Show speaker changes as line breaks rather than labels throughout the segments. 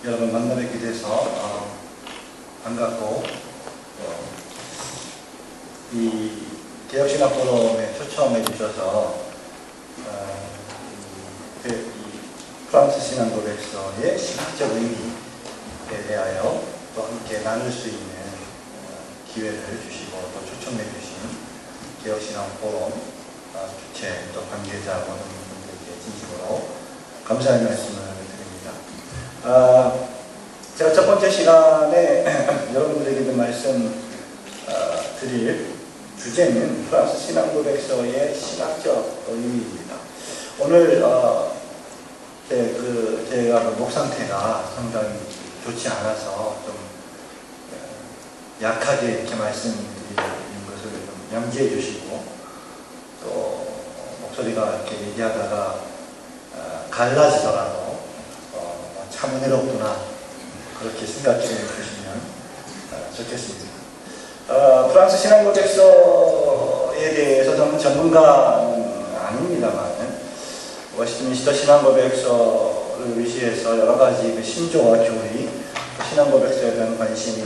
여러분 만나뵙게 돼서 반갑고 이 개혁신학 포럼에 초청해 주셔서 이 프랑스 신앙고백서의 신학적 의미에 대하여 또 함께 나눌 수 있는 기회를 주시고 또 초청해 주신 개혁신학 포럼 주최 또 관계자 모든 분들께 진심으로 감사의 말씀을 제가 첫 번째 시간에 여러분들에게 말씀 드릴 주제는 프랑스 신앙고백서의 신학적 의미입니다. 오늘 제가 목 상태가 상당히 좋지 않아서 좀 약하게 이렇게 말씀드리는 것을 좀 양지해 주시고, 또 목소리가 이렇게 얘기하다가 갈라지더라도 참 은혜롭구나 그렇게 생각해 주시면 좋겠습니다. 프랑스 신앙고백서에 대해서 저는 전문가는 아닙니다만 워스트민스터 신앙고백서를 위시해서 여러 가지 그 신조와 교리, 신앙고백서에 대한 관심이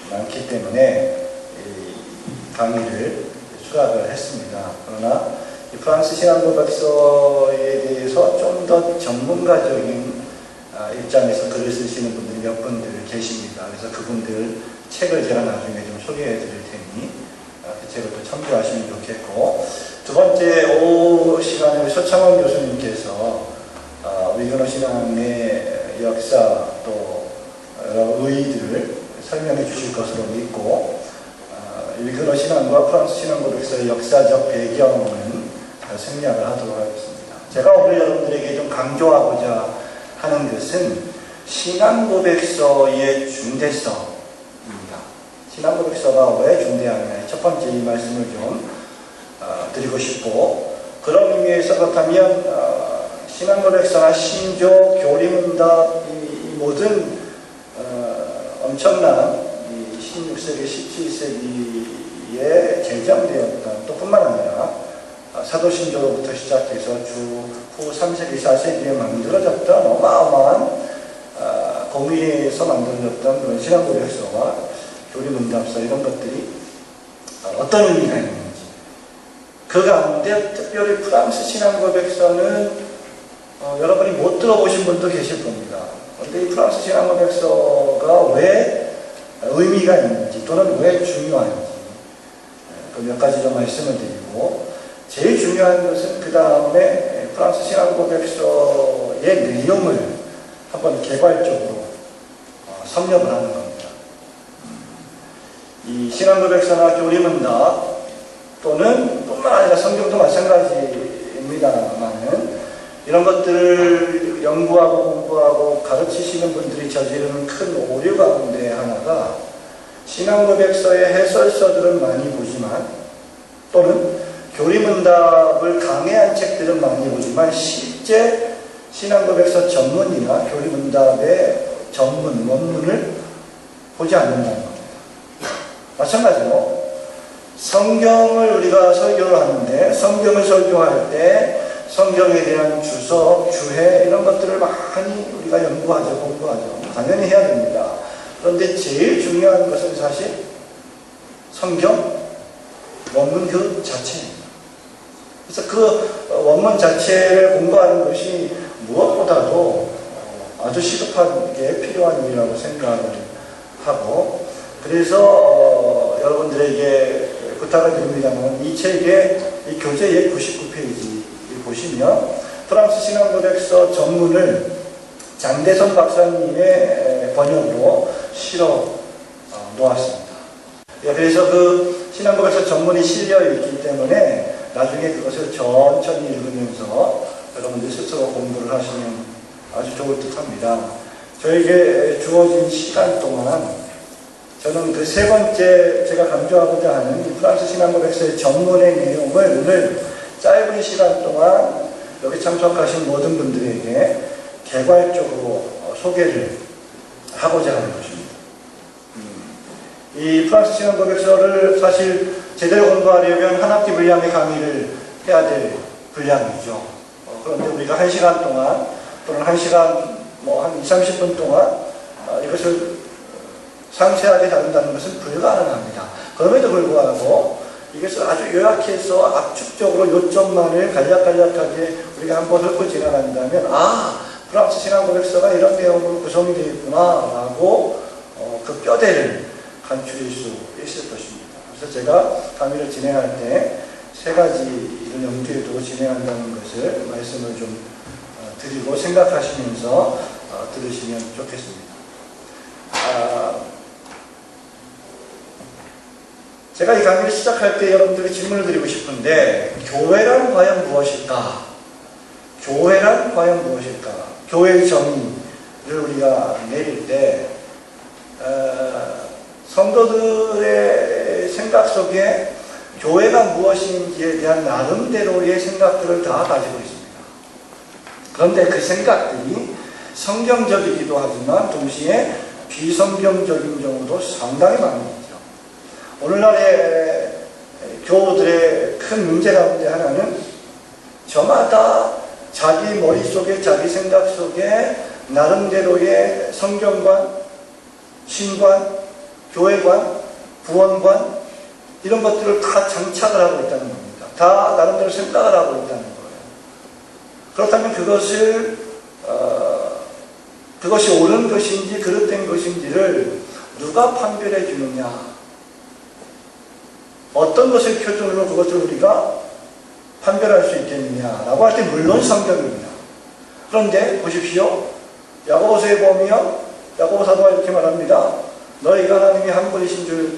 많기 때문에 이 강의를 수락을 했습니다. 그러나 이 프랑스 신앙고백서에 대해서 좀 더 전문가적인 입장에서 글을 쓰시는 분들이 몇 분들 계십니다. 그래서 그분들 책을 제가 나중에 좀 소개해 드릴 테니 그 책을 또 참조하시면 좋겠고, 두 번째 시간에 서창원 교수님께서 위그너 신앙의 역사 또 여러 의의들을 설명해 주실 것으로 믿고, 위그너 신앙과 프랑스 신앙고백서의 역사적 배경은 생략을 하도록 하겠습니다. 제가 오늘 여러분들에게 좀 강조하고자 하는 것은 신앙고백서의 중대성입니다. 신앙고백서가 왜 중대하냐, 첫 번째 이 말씀을 좀 드리고 싶고, 그런 의미에서 그렇다면 신앙고백서나 신조, 교리문답, 이 모든 엄청난 이 16세기, 17세기에 제정되었던, 또 뿐만 아니라 사도신조로부터 시작해서 후 3세기, 4세기에 만들어졌던 어마어마한 공의에서 만들어졌던 그런 신앙고백서와 교리문답서, 이런 것들이 어떤 의미가 있는지, 그 가운데 특별히 프랑스 신앙고백서는 여러분이 못 들어보신 분도 계실 겁니다. 그런데 이 프랑스 신앙고백서가 왜 의미가 있는지, 또는 왜 중요한지 그 몇 가지 좀 말씀을 드리고, 제일 중요한 것은 그 다음에 프랑스 신앙고백서의 내용을 한번 개괄적으로 섭렵을 하는 겁니다. 이 신앙고백서나 교리문답 또는 뿐만 아니라 성경도 마찬가지입니다만은, 이런 것들을 연구하고 공부하고 가르치시는 분들이 저지르는 큰 오류 가운데 하나가, 신앙고백서의 해설서들은 많이 보지만, 또는 교리문답을 강해한 책들은 많이 보지만, 실제 신앙고백서 전문이나 교리문답의 전문, 원문을 보지 않는다는 겁니다. 마찬가지로 성경을 우리가 설교를 하는데, 성경을 설교할 때 성경에 대한 주석, 주해, 이런 것들을 많이 우리가 연구하죠, 공부하죠. 당연히 해야 됩니다. 그런데 제일 중요한 것은 사실 성경 원문 그 자체입니다. 그래서 그 원문 자체를 공부하는 것이 무엇보다도 아주 시급하게 필요한 일이라고 생각을 하고, 그래서 여러분들에게 부탁을 드립니다만, 이 책의 이 교재의 99페이지 보시면 프랑스 신앙고백서 전문을 장대선 박사님의 번역으로 실어 놓았습니다. 그래서 그 신앙고백서 전문이 실려 있기 때문에 나중에 그것을 천천히 읽으면서 여러분들 스스로 공부를 하시면 아주 좋을 듯 합니다. 저에게 주어진 시간 동안 저는 그 세 번째 제가 강조하고자 하는 이 프랑스 신앙고백서의 전문의 내용을 오늘 짧은 시간 동안 여기 참석하신 모든 분들에게 개괄적으로 소개를 하고자 하는 것입니다. 이 프랑스 신앙고백서를 사실 제대로 공부하려면 한 학기 분량의 강의를 해야 될 분량이죠. 그런데 우리가 1시간 동안 또는 1시간 한 20, 30분 동안 이것을 상세하게 다룬다는 것은 불가능합니다. 그럼에도 불구하고 이것을 아주 요약해서 압축적으로 요점만을 간략간략하게 우리가 한번 훑고 지나간다면 프랑스 신앙 고백서가 이런 내용으로 구성이 되어 있구나 라고 그 뼈대를 간추릴 수 있을 것입니다. 그래서 제가 강의를 진행할 때 세 가지를 염두에 두고 진행한다는 것을 말씀을 좀 드리고 생각하시면서 들으시면 좋겠습니다. 제가 이 강의를 시작할 때 여러분들에게 질문을 드리고 싶은데, 교회란 과연 무엇일까? 교회란 과연 무엇일까? 교회의 정의를 우리가 내릴 때 성도들의 생각 속에 교회가 무엇인지에 대한 나름대로의 생각들을 다 가지고 있습니다. 그런데 그 생각들이 성경적이기도 하지만 동시에 비성경적인 경우도 상당히 많습니다. 오늘날의 교우들의 큰 문제 가운데 하나는 저마다 자기 머릿속에 자기 생각 속에 나름대로의 성경관, 신관, 교회관, 구원관 이런 것들을 다 장착을 하고 있다는 겁니다. 다 나름대로 생각을 하고 있다는 거예요. 그렇다면 그것이 옳은 것인지 그릇된 것인지를 누가 판별해 주느냐, 어떤 것을 표준으로 그것을 우리가 판별할 수 있겠느냐라고 할 때 물론 성경입니다. 그런데 보십시오. 야고보서에 보면 야고보 사도가 이렇게 말합니다. 너희가 하나님이 한 분이신 줄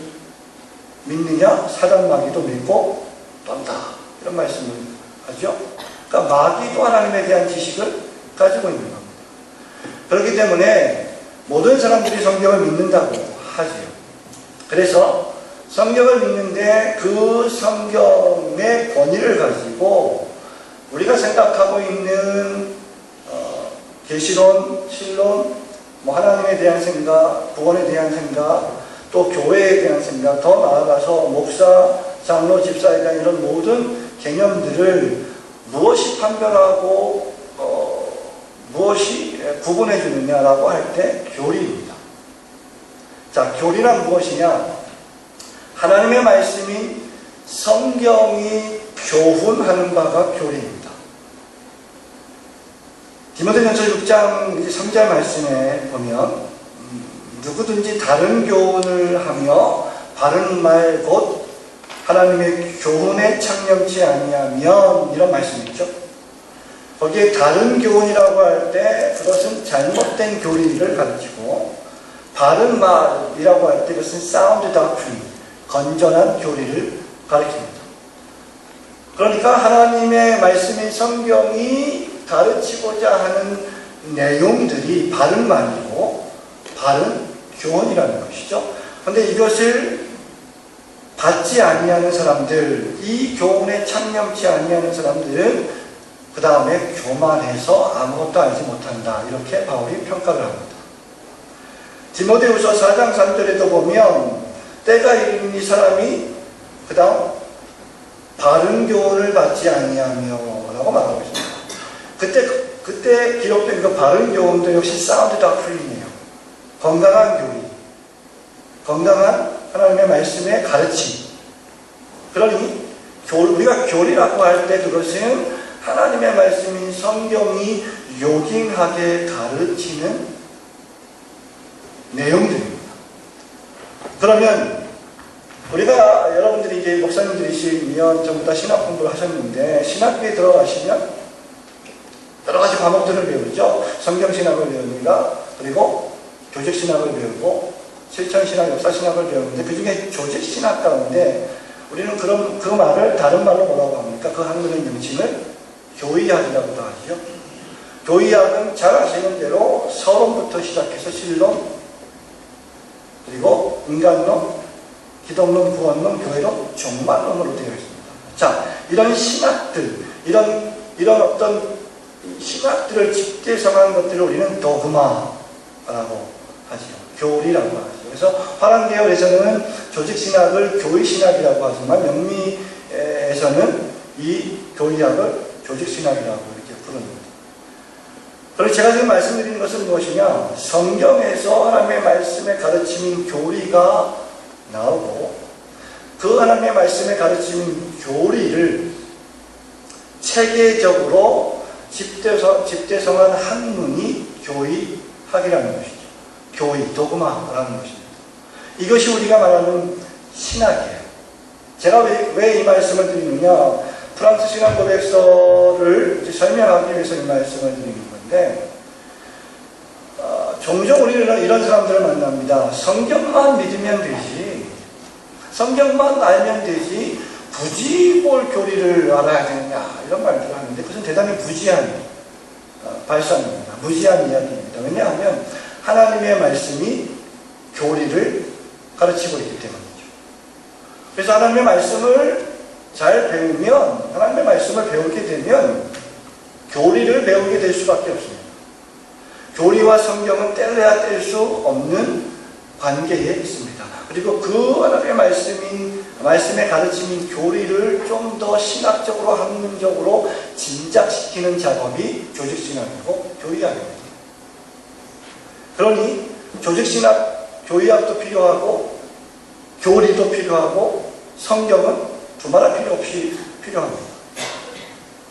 믿느냐? 사단 마귀도 믿고 떤다. 이런 말씀을 하죠. 그러니까 마귀도 하나님에 대한 지식을 가지고 있는 겁니다. 그렇기 때문에 모든 사람들이 성경을 믿는다고 하죠. 그래서 성경을 믿는데 그 성경의 권위를 가지고 우리가 생각하고 있는 계시론, 신론, 하나님에 대한 생각, 구원에 대한 생각, 또 교회에 대한 생각, 더 나아가서 목사, 장로, 집사에 대한 이런 모든 개념들을 무엇이 판별하고 무엇이 구분해 주느냐라고 할 때 교리입니다. 자, 교리란 무엇이냐? 하나님의 말씀인 성경이 교훈하는 바가 교리입니다. 디모데전서 6장 3절 말씀에 보면 누구든지 다른 교훈을 하며 바른 말 곧 하나님의 교훈에 창념치 아니하면 이런 말씀이 있죠. 거기에 다른 교훈이라고 할 때 그것은 잘못된 교리를 가르치고 바른 말이라고 할 때 그것은 sound doctrine, 건전한 교리를 가르칩니다. 그러니까 하나님의 말씀인 성경이 가르치고자 하는 내용들이 바른 말이고 바른 교훈이라는 것이죠. 그런데 이것을 받지 아니하는 사람들, 이 교훈에 창념치 아니하는 사람들은 그 다음에 교만해서 아무것도 알지 못한다. 이렇게 바울이 평가를 합니다. 디모데후서 4장 3절에도 보면 때가 이르니 사람이 그 다음 바른 교훈을 받지 아니하며 라고 말하고 있습니다. 그때 기록된 그 바른 교훈도 역시 사운드 doctrine이에요. 건강한 교리, 건강한 하나님의 말씀의 가르침. 그러니 우리가 교리라고 할 때 그것은 하나님의 말씀인 성경이 요긴하게 가르치는 내용들입니다. 그러면 우리가 여러분들이 이제 목사님들이시면 전부 다 신학 공부를 하셨는데 신학교에 들어가시면 여러 가지 과목들을 배우죠. 성경신학을 배웁니다. 그리고 조직신학을 배우고 실천신학, 역사신학을 배우는데 그 중에 조직신학 가운데 우리는 그 말을 다른 말로 뭐라고 합니까? 그 한문의 명칭을 교의학이라고도 하죠. 교의학은 잘 아시는 대로 서론부터 시작해서 신론, 그리고 인간론, 기독론, 구원론, 교회론, 종말론으로 되어 있습니다. 자, 이런 신학들, 이런 어떤 신학들을 집대성한 것들을 우리는 도그마라고 하죠. 교리라고 하죠. 그래서 화랑계열에서는 조직신학을 교의신학이라고 하지만 영미에서는 이 교의학을 조직신학이라고 이렇게 부릅니다. 그리고 제가 지금 말씀드리는 것은 무엇이냐? 성경에서 하나님의 말씀의 가르침인 교리가 나오고 그 하나님의 말씀의 가르침인 교리를 체계적으로 집대성한 학문이 교의학이라는 것이죠. 교의, 도그마라는 것입니다. 이것이 우리가 말하는 신학이에요. 제가 왜 이 말씀을 드리느냐? 프랑스 신학 고백서를 설명하기 위해서 이 말씀을 드리는 건데, 종종 우리는 이런 사람들을 만납니다. 성경만 믿으면 되지, 성경만 알면 되지, 굳이 뭘 교리를 알아야 되느냐, 이런 말들을 하는데, 그것은 대단히 무지한 발상입니다. 무지한 이야기입니다. 왜냐하면 하나님의 말씀이 교리를 가르치고 있기 때문이죠. 그래서 하나님의 말씀을 잘 배우면, 하나님의 말씀을 배우게 되면 교리를 배우게 될 수밖에 없습니다. 교리와 성경은 뗄래야 뗄 수 없는 관계에 있습니다. 그리고 그 하나님의 말씀의 가르침인 교리를 좀 더 신학적으로, 학문적으로 진작시키는 작업이 조직신학이고 교의학입니다. 그러니 조직신학, 교의학도 필요하고 교리도 필요하고 성경은 두말할 필요 없이 필요합니다.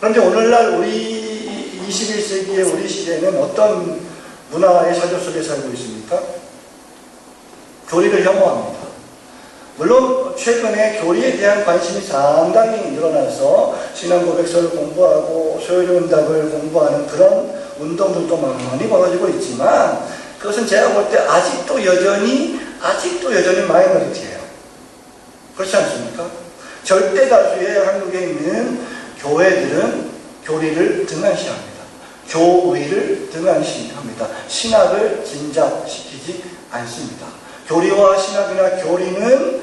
그런데 오늘날 우리 21세기의 우리 시대는 어떤 문화의 사조 속에 살고 있습니까? 교리를 혐오합니다. 물론 최근에 교리에 대한 관심이 상당히 늘어나서 신앙고백서를 공부하고 소요리문답을 공부하는 그런 운동들도 많이 벌어지고 있지만 그것은 제가 볼 때 아직도 여전히 마이너리티예요. 그렇지 않습니까? 절대 다수의 한국에 있는 교회들은 교리를 등한시합니다. 교의를 등한시합니다. 신학을 진작시키지 않습니다. 교리와 신학이나 교리는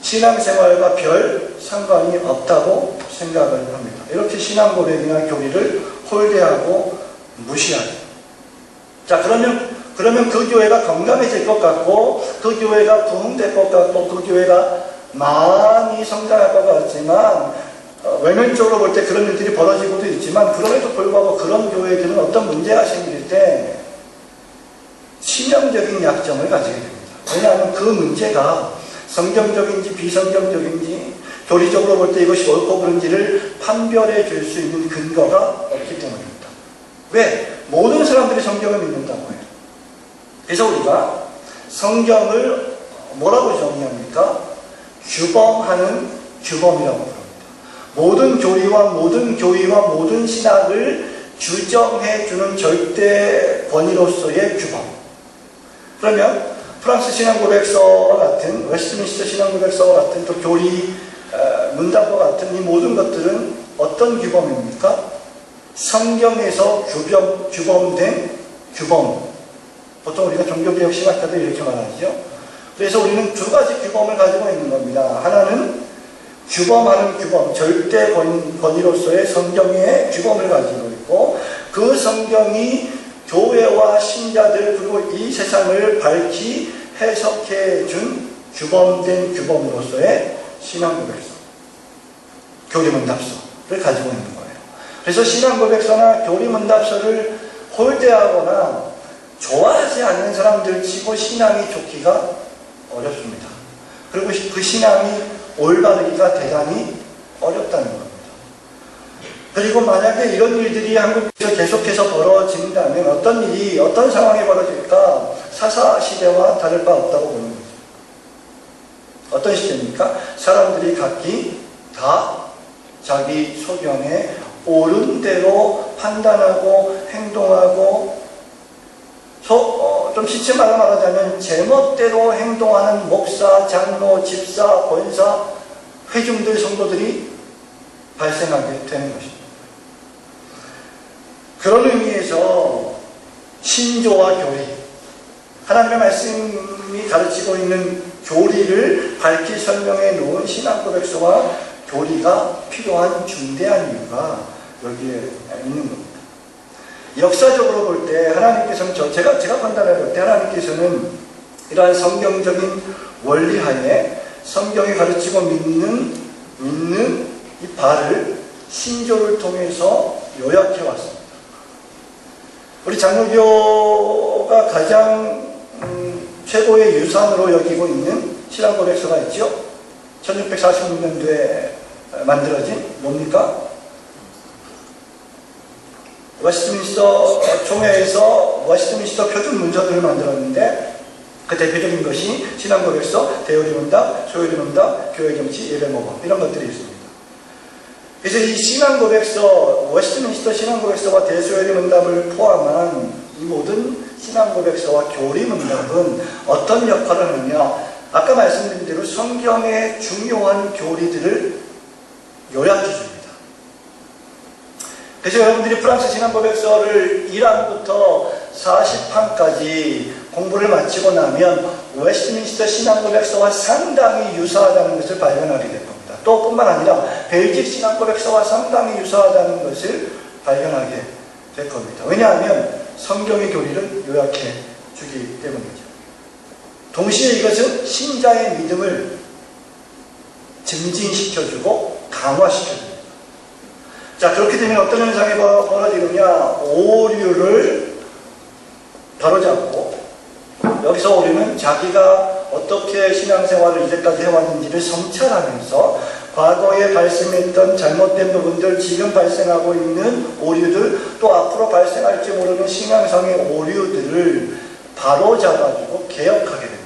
신앙생활과 별 상관이 없다고 생각을 합니다. 이렇게 신앙고백이나 교리를 홀대하고 무시하죠. 자, 그러면 그 교회가 건강해질 것 같고, 그 교회가 부흥될 것 같고, 그 교회가 많이 성장할 것 같지만, 외면적으로 볼 때 그런 일들이 벌어지고도 있지만, 그럼에도 불구하고 그런 교회들은 어떤 문제가 생길 때 치명적인 약점을 가지게 됩니다. 왜냐하면 그 문제가 성경적인지 비성경적인지 교리적으로 볼 때 이것이 옳고 그른지를 판별해 줄 수 있는 근거가 없기 때문입니다. 왜? 모든 사람들이 성경을 믿는다고 해요. 그래서 우리가 성경을 뭐라고 정의합니까? 규범하는 규범이라고 부릅니다. 모든 교리와 모든 교의와 모든 신학을 규정해주는 절대 권위로서의 규범. 그러면 프랑스 신앙고백서와 같은, 웨스트민스터 신앙고백서와 같은, 또 교리 문답과 같은 이 모든 것들은 어떤 규범입니까? 성경에서 규범된 규범. 보통 우리가 종교개혁 신학자들 이렇게 말하죠. 그래서 우리는 두 가지 규범을 가지고 있는 겁니다. 하나는 규범하는 규범, 절대 권위로서의 성경의 규범을 가지고 있고, 그 성경이 교회와 신자들 그리고 이 세상을 밝히 해석해 준 규범된 규범으로서의 신앙고백서, 교리문답서를 가지고 있는 거예요. 그래서 신앙고백서나 교리문답서를 홀대하거나 좋아하지 않는 사람들 치고 신앙이 좋기가 어렵습니다. 그리고 그 신앙이 올바르기가 대단히 어렵다는 겁니다. 그리고 만약에 이런 일들이 한국에서 계속해서 벌어진다면 어떤 상황이 벌어질까? 사사시대와 다를 바 없다고 보는 거죠. 어떤 시대입니까? 사람들이 각기 다 자기 소견에 옳은 대로 판단하고 행동하고, 좀 시체말로 말하자면 제멋대로 행동하는 목사, 장로, 집사, 권사, 회중들, 성도들이 발생하게 되는 것입니다. 그런 의미에서 신조와 교리, 하나님의 말씀이 가르치고 있는 교리를 밝히 설명해 놓은 신앙고백서와 교리가 필요한 중대한 이유가 여기에 있는 겁니다. 역사적으로 볼 때 하나님께서는 제가 판단해 볼 때 하나님께서는 이러한 성경적인 원리하에 성경이 가르치고 믿는 이 바를 신조를 통해서 요약해 왔습니다. 우리 장로교가 가장 최고의 유산으로 여기고 있는 신앙고백서가 있죠. 1646년도에 만들어진 뭡니까? 웨스트민스터 총회에서 웨스트민스터 표준 문서들을 만들었는데 그 대표적인 것이 신앙고백서, 대요리문답, 소요리문답, 교회정치, 예배모범 이런 것들이 있습니다. 그래서 이 신앙고백서, 웨스트민스터 신앙고백서와 대소요리문답을 포함한 이 모든 신앙고백서와 교리문답은 어떤 역할을 하느냐, 아까 말씀드린 대로 성경의 중요한 교리들을 요약해 줍니다. 그래서 여러분들이 프랑스 신앙고백서를 1항부터 40항까지 공부를 마치고 나면 웨스트민스터 신앙고백서와 상당히 유사하다는 것을 발견하게 될 겁니다. 또 뿐만 아니라 벨직 신앙고백서와 상당히 유사하다는 것을 발견하게 될 겁니다. 왜냐하면 성경의 교리를 요약해 주기 때문이죠. 동시에 이것은 신자의 믿음을 증진시켜주고 강화시켜줍니다. 자, 그렇게 되면 어떤 현상이 벌어지느냐, 오류를 바로잡고, 여기서 오류는 자기가 어떻게 신앙생활을 이제까지 해왔는지를 성찰하면서 과거에 발생했던 잘못된 부분들, 지금 발생하고 있는 오류들, 또 앞으로 발생할지 모르는 신앙상의 오류들을 바로잡아주고 개혁하게 됩니다.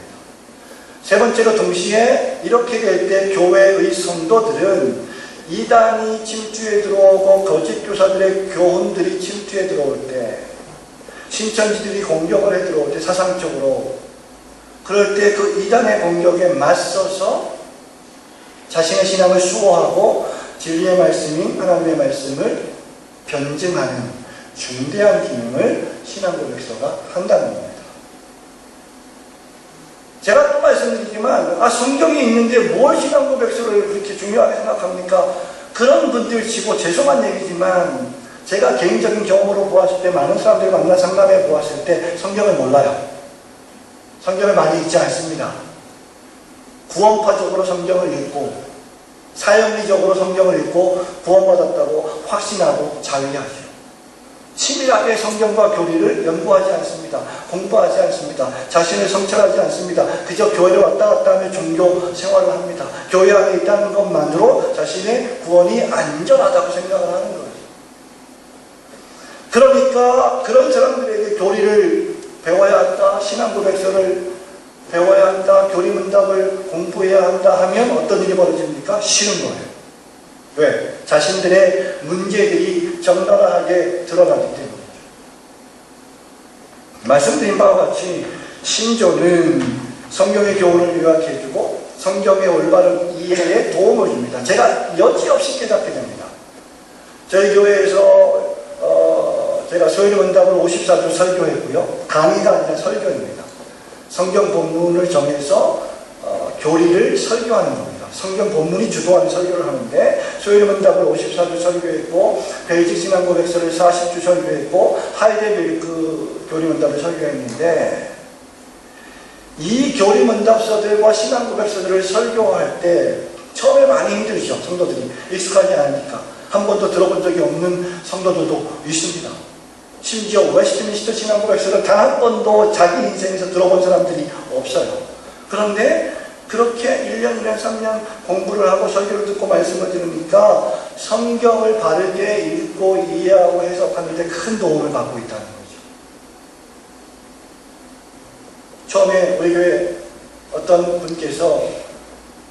세 번째로 동시에 이렇게 될 때 교회의 성도들은 이단이 침투에 들어오고 거짓 교사들의 교훈들이 침투에 들어올 때, 신천지들이 공격을 해 들어올 때 사상적으로, 그럴 때 그 이단의 공격에 맞서서 자신의 신앙을 수호하고 진리의 말씀인 하나님의 말씀을 변증하는 중대한 기능을 신앙고백서가 한다는 겁니다. 제가 또 말씀드리지만, 성경이 있는데 뭘 신앙고백서를 그렇게 중요하게 생각합니까? 그런 분들 치고 죄송한 얘기지만 제가 개인적인 경험으로 보았을 때, 많은 사람들을 만나 상담해 보았을 때 성경을 몰라요. 성경을 많이 읽지 않습니다. 구원파적으로 성경을 읽고 사형리적으로 성경을 읽고 구원받았다고 확신하고 자위하죠. 치밀하게 성경과 교리를 연구하지 않습니다. 공부하지 않습니다. 자신을 성찰하지 않습니다. 그저 교회를 왔다 갔다 하며 종교 생활을 합니다. 교회 안에 있다는 것만으로 자신의 구원이 안전하다고 생각을 하는 거예요. 그러니까 그런 사람들에게 교리를 배워야 한다, 신앙고백서를 배워야 한다, 교리문답을 공부해야 한다 하면 어떤 일이 벌어집니까? 싫은 거예요. 왜? 자신들의 문제들이 적나라하게 드러나기 때문이죠. 말씀드린 바와 같이 신조는 성경의 교훈을 요약해주고 성경의 올바른 이해에 도움을 줍니다. 제가 여지없이 깨닫게 됩니다. 저희 교회에서 제가 소요리문답을 54주 설교했고요. 강의가 아니라 설교입니다. 성경 본문을 정해서 교리를 설교하는 겁니다. 성경 본문이 주도하는 설교를 하는데, 소요리문답을 54주 설교했고, 벨직 신앙고백서를 40주 설교했고, 하이델베르크 교리문답을 설교했는데, 이 교리문답서들과 신앙고백서들을 설교할 때 처음에 많이 힘들죠. 성도들이 익숙하지 않으니까. 한 번도 들어본 적이 없는 성도들도 있습니다. 심지어 웨스트민스터 신앙고백서를 단 한 번도 자기 인생에서 들어본 사람들이 없어요. 그런데 그렇게 1년, 2년, 3년 공부를 하고 설교를 듣고 말씀을 들으니까 성경을 바르게 읽고 이해하고 해석하는 데 큰 도움을 받고 있다는 거죠. 처음에 우리 교회 어떤 분께서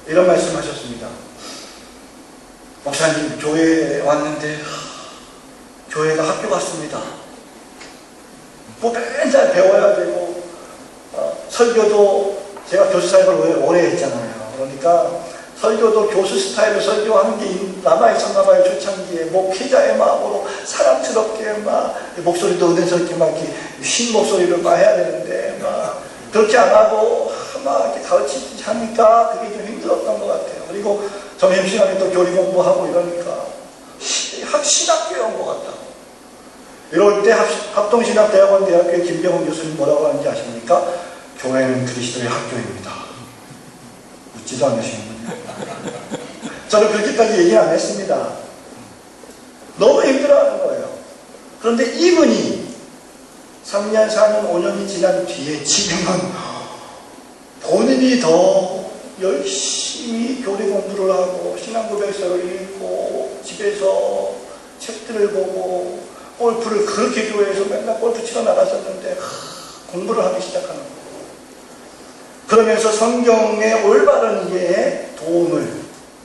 이런 말씀하셨습니다. 목사님, 교회에 왔는데 교회가 학교 같습니다. 뭐 맨날 배워야 되고, 설교도 제가 교수 사역을 오래 했잖아요. 그러니까 설교도 교수 스타일로 설교하는 게 남아있었나 봐요. 초창기에 뭐 피자의 마음으로 사람스럽게 막 목소리도 은혜스럽게 막 이렇게 쉰 목소리를 막 해야 되는데, 막 그렇게 안 하고 막 이렇게 가르치지 하니까 그게 좀 힘들었던 것 같아요. 그리고 점심시간에 또 교리 공부하고 이러니까 신학교에 온 것 같다고. 이럴 때 합동신학대학원 대학교의 김병훈 교수님 뭐라고 하는지 아십니까? 교회는 그리스도의 학교입니다. 묻지도 않으시는군요. 저는 그렇게까지 얘기 안 했습니다. 너무 힘들어하는 거예요. 그런데 이분이 3년, 4년, 5년이 지난 뒤에 지금은 본인이 더 열심히 교리 공부를 하고 신앙고백서를 읽고 집에서 책들을 보고 골프를 그렇게 교회에서 맨날 골프 치러 나갔었는데 공부를 하기 시작하는 거예요. 그러면서 성경의 올바른 이해에 도움을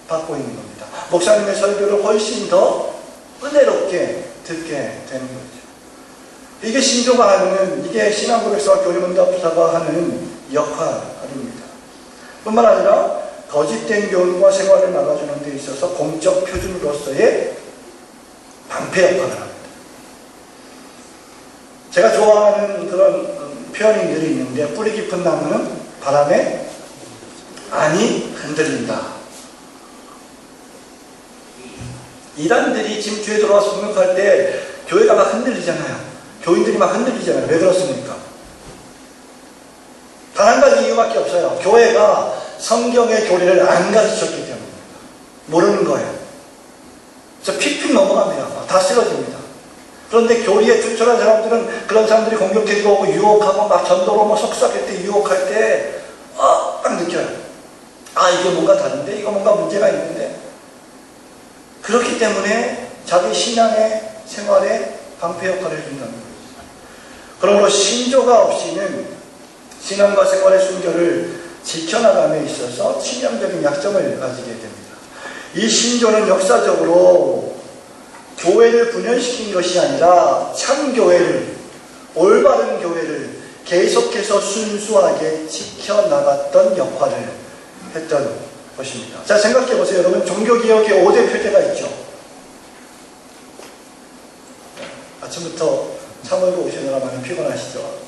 받고 있는 겁니다. 목사님의 설교를 훨씬 더 은혜롭게 듣게 되는 거죠. 이게 신조가 하는, 이게 신앙고백서와 교리문답사가 하는 역할입니다. 뿐만 아니라 거짓된 교훈과 생활을 막아주는 데 있어서 공적 표준으로서의 방패 역할을 합니다. 제가 좋아하는 그런 표현이 늘 있는데, 뿌리 깊은 나무는 바람에 안이 흔들린다. 이단들이 지금 교회 들어와서 공격할 때 교회가 막 흔들리잖아요. 교인들이 막 흔들리잖아요. 왜 그렇습니까? 단 한 가지 이유밖에 없어요. 교회가 성경의 교리를 안 가르쳤기 때문입니다. 모르는 거예요. 그래서 픽픽 넘어갑니다. 다 쓰러집니다. 그런데 교리에 투철한 사람들은 그런 사람들이 공격해 들어오고 유혹하고 막 전도로 뭐 속삭일 때 유혹할 때 딱 느껴요. 아, 이게 뭔가 다른데? 이거 뭔가 문제가 있는데? 그렇기 때문에 자기 신앙의 생활에 방패 역할을 해준다는 거예요. 그러므로 신조가 없이는 신앙과 생활의 순결을 지켜나감에 있어서 치명적인 약점을 가지게 됩니다. 이 신조는 역사적으로 교회를 분열시킨 것이 아니라 참 교회를, 올바른 교회를 계속해서 순수하게 지켜나갔던 역할을 했던 것입니다. 자, 생각해 보세요. 여러분, 종교개혁의 5대 표제가 있죠. 아침부터 차 몰고 오시느라 많이 피곤하시죠?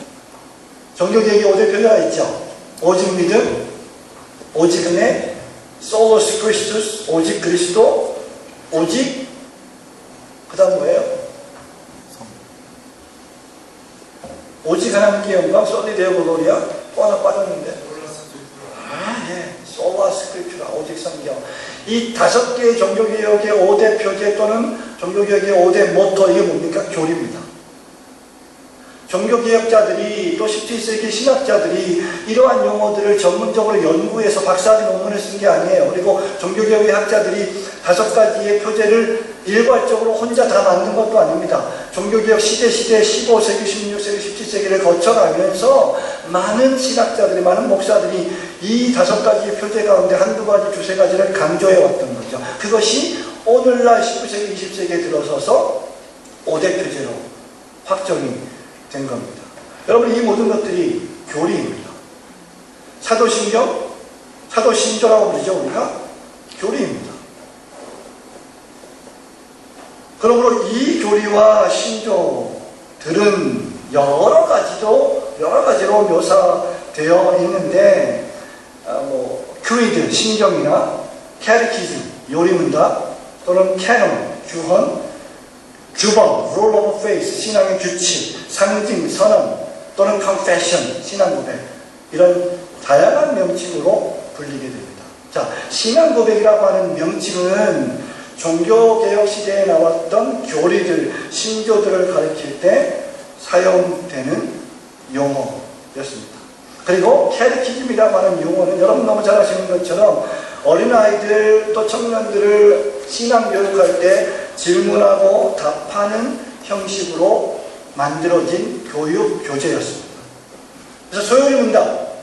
종교개혁의 5대 표제가 있죠. 오직 믿음, 오직 은혜, 솔로스 크리스투스, 오직 그리스도, 오직 그 다음 뭐예요? 오직 하나님께 영광, 솔리데오 글로리아. 또 하나 빠졌는데. 예. 솔라 스크립tura, 오직 성경. 이 5개의 종교개혁의 5대 표제 또는 종교개혁의 5대 모토, 이게 뭡니까? 교리입니다. 종교개혁자들이 또 17세기 신학자들이 이러한 용어들을 전문적으로 연구해서 박사학위 논문을 쓴 게 아니에요. 그리고 종교개혁의 학자들이 5가지의 표제를 일괄적으로 혼자 다 만든 것도 아닙니다. 종교개혁 시대 15세기, 16세기, 17세기를 거쳐가면서 많은 신학자들이, 많은 목사들이 이 5가지의 표제 가운데 한두 가지, 두세 가지를 강조해 왔던 거죠. 그것이 오늘날 19세기, 20세기에 들어서서 5대 표제로 확정이 된 겁니다. 여러분, 이 모든 것들이 교리입니다. 사도신경, 사도신조라고 부르죠, 우리가. 교리입니다. 그러므로 이 교리와 신조들은 여러 가지로 묘사되어 있는데, 큐리드, 신경이나 캐리키즘, 요리문답, 또는 캐논, 규헌, 규범, rule of faith, 신앙의 규칙, 상징, 선언, 또는 confession, 신앙고백, 이런 다양한 명칭으로 불리게 됩니다. 자, 신앙고백이라고 하는 명칭은 종교개혁 시대에 나왔던 교리들, 신조들을 가리킬 때 사용되는 용어였습니다. 그리고 캐리키즘이라고 하는 용어는 여러분 너무 잘 아시는 것처럼 어린아이들 또 청년들을 신앙교육할 때 질문하고 답하는 형식으로 만들어진 교육 교재였습니다. 그래서 소요리 문답,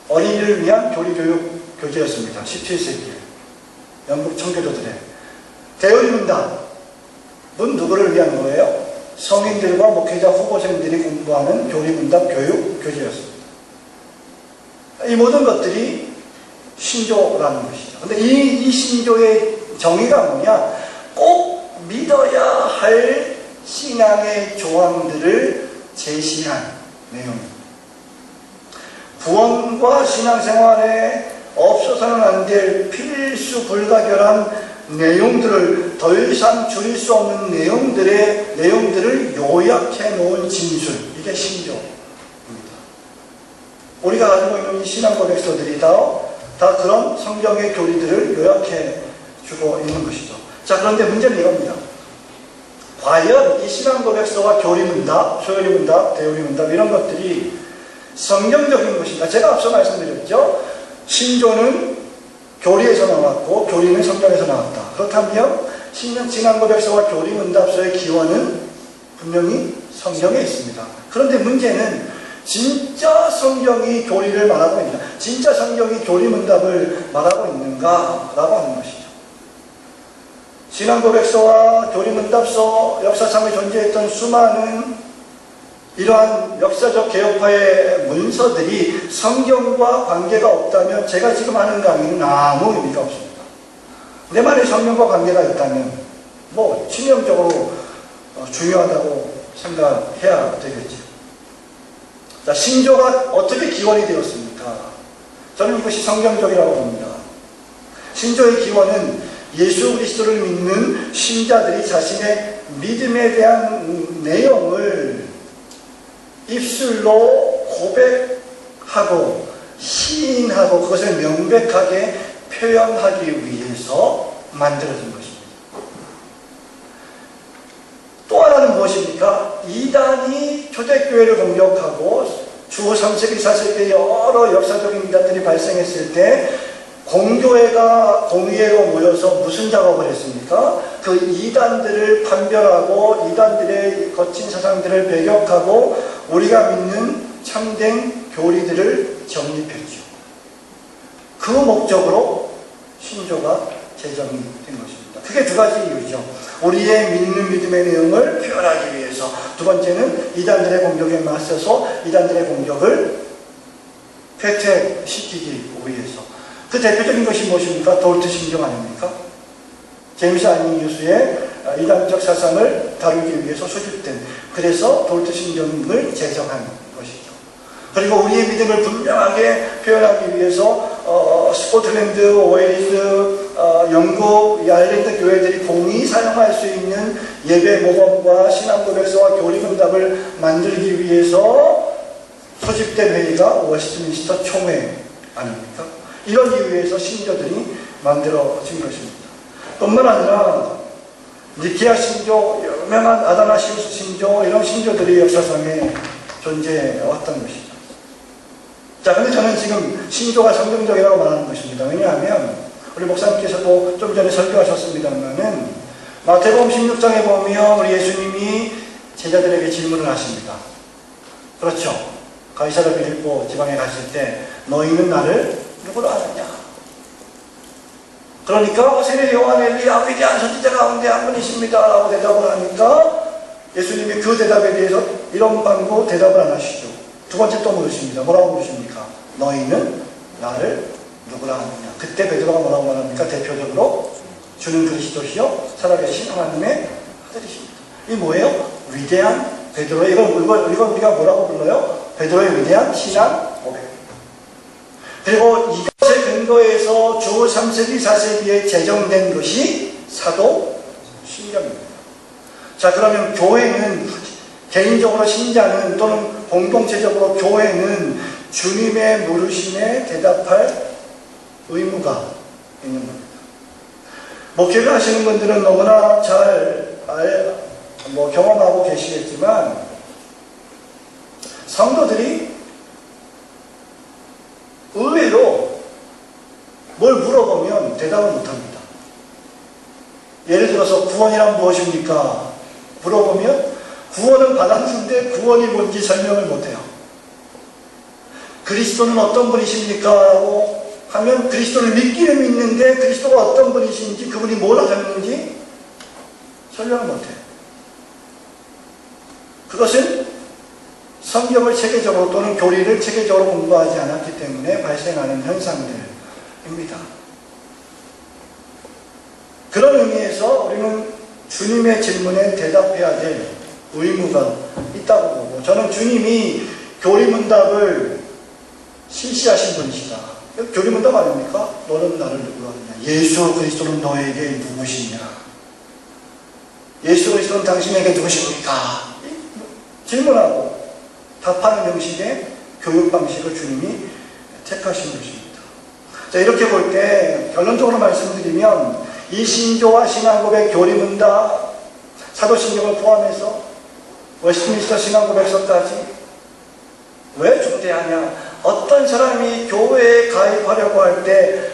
어린이를 위한 교리교육 교재였습니다. 17세기에 영국 청교도들의. 대요리 문답은 누구를 위한 거예요? 성인들과 목회자 후보생들이 공부하는 교리문답 교육 교재였습니다. 이 모든 것들이 신조라는 것이죠. 근데 이 신조의 정의가 뭐냐? 꼭 믿어야 할 신앙의 조항들을 제시한 내용입니다. 구원과 신앙생활에 없어서는 안 될 필수 불가결한 내용들을, 더 이상 줄일 수 없는 내용들을 요약해 놓은 진술, 이게 신조입니다. 우리가 가지고 있는 이 신앙고백서들이 다 그런 성경의 교리들을 요약해 주고 있는 것이죠. 자, 그런데 문제는 이겁니다. 과연 이 신앙고백서와 교리문답, 소요리문답, 대요리문답 이런 것들이 성경적인 것인가? 제가 앞서 말씀드렸죠. 신조는 교리에서 나왔고 교리는 성경에서 나왔다. 그렇다면 신앙고백서와 교리문답서의 기원은 분명히 성경에 있습니다. 그런데 문제는 진짜 성경이 교리를 말하고 있나? 진짜 성경이 교리문답을 말하고 있는가? 라고 하는 것이죠. 신앙고백서와 교리문답서 역사상에 존재했던 수많은 이러한 역사적 개혁파의 문서들이 성경과 관계가 없다면 제가 지금 하는 강의는 아무 의미가 없습니다. 내 말에 성경과 관계가 있다면 뭐 치명적으로 중요하다고 생각해야 되겠죠. 자, 신조가 어떻게 기원이 되었습니까? 저는 이것이 성경적이라고 봅니다. 신조의 기원은 예수 그리스도를 믿는 신자들이 자신의 믿음에 대한 내용을 입술로 고백하고 시인하고 그것을 명백하게 표현하기 위해서 만들어진 것입니다. 또 하나는 무엇입니까? 이단이 초대교회를 공격하고 주 3세기, 4세기 여러 역사적인 이단들이 발생했을 때 공교회가 공의회로 모여서 무슨 작업을 했습니까? 그 이단들을 판별하고 이단들의 거친 사상들을 배격하고 우리가 믿는 참된 교리들을 정립했죠. 그 목적으로 신조가 제정이 된 것입니다. 크게 두 가지 이유죠. 우리의 믿는 믿음의 내용을 표현하기 위해서, 두 번째는 이단들의 공격에 맞서서 이단들의 공격을 폐퇴시키기 위해서. 그 대표적인 것이 무엇입니까? 도르트 신경 아닙니까? 제임스 아니니우스의 이단적 사상을 다루기 위해서 수집된, 그래서 도르트 신경을 제정한 것이죠. 그리고 우리의 믿음을 분명하게 표현하기 위해서 스코틀랜드, 웨일즈, 영국, 아일랜드 교회들이 공히 사용할 수 있는 예배 모범과 신앙고백서와 교리문답을 만들기 위해서 소집된 회의가 웨스트민스터 총회 아닙니까? 이런 이유에서 신조들이 만들어진 것입니다. 뿐만 아니라 니케아 신조, 유명한 아다나시우스 신조, 이런 신조들이 역사상에 존재해왔던 것이죠. 자, 근데 저는 지금 신조가 성경적이라고 말하는 것입니다. 왜냐하면 우리 목사님께서도 좀 전에 설교하셨습니다만은 마태복음 16장에 보면 우리 예수님이 제자들에게 질문을 하십니다. 그렇죠. 가이사랴 빌립보 지방에 갔을 때 너희는 나를 누구로 아느냐? 그러니까 세례 요한, 엘리야, 위대한 선지자 가운데 한 분이십니다 라고 대답을 하니까 예수님이 그 대답에 대해서 이런 방구 대답을 안 하시죠. 두 번째 또 물으십니다. 뭐라고 물으십니까? 너희는 나를 누구라 하느냐? 그때 베드로가 뭐라고 말합니까? 대표적으로 주는 그리스도시요 살아계신 하나님의 아들이십니다. 이 뭐예요? 위대한 베드로의, 이걸 우리가 뭐라고 불러요? 베드로의 위대한 신앙 고백. 그리고 이것의 근거에서 주 3세기, 4세기에 제정된 것이 사도 신경입니다. 자, 그러면 교회는, 개인적으로 신자는 또는 공동체적으로 교회는 주님의 물으심에 대답할 의무가 있는 겁니다. 목회를 하시는 분들은 너무나 잘 경험하고 계시겠지만 성도들이 의외로 뭘 물어보면 대답을 못합니다. 예를 들어서 구원이란 무엇입니까? 물어보면 구원은 받았는데 구원이 뭔지 설명을 못해요. 그리스도는 어떤 분이십니까? 라고 하면 그리스도를 믿기는 믿는데 그리스도가 어떤 분이신지, 그분이 뭘 하셨는지 설명을 못해요. 그것은 성경을 체계적으로 또는 교리를 체계적으로 공부하지 않았기 때문에 발생하는 현상들입니다. 그런 의미에서 우리는 주님의 질문에 대답해야 될 의무가 있다고 보고, 저는 주님이 교리문답을 실시하신 분이시다. 교리문답 아닙니까? 너는 나를 누구로 하느냐? 예수 그리스도는 너에게 누구시냐? 예수 그리스도는 당신에게 누구십니까? 질문하고 답하는 형식의 교육 방식을 주님이 택하신 것입니다. 자, 이렇게 볼 때 결론적으로 말씀드리면 이 신조와 신앙고백, 교리문답, 사도신경을 포함해서 웨스트민스터 신앙고백서까지 왜 중대하냐? 어떤 사람이 교회에 가입하려고 할 때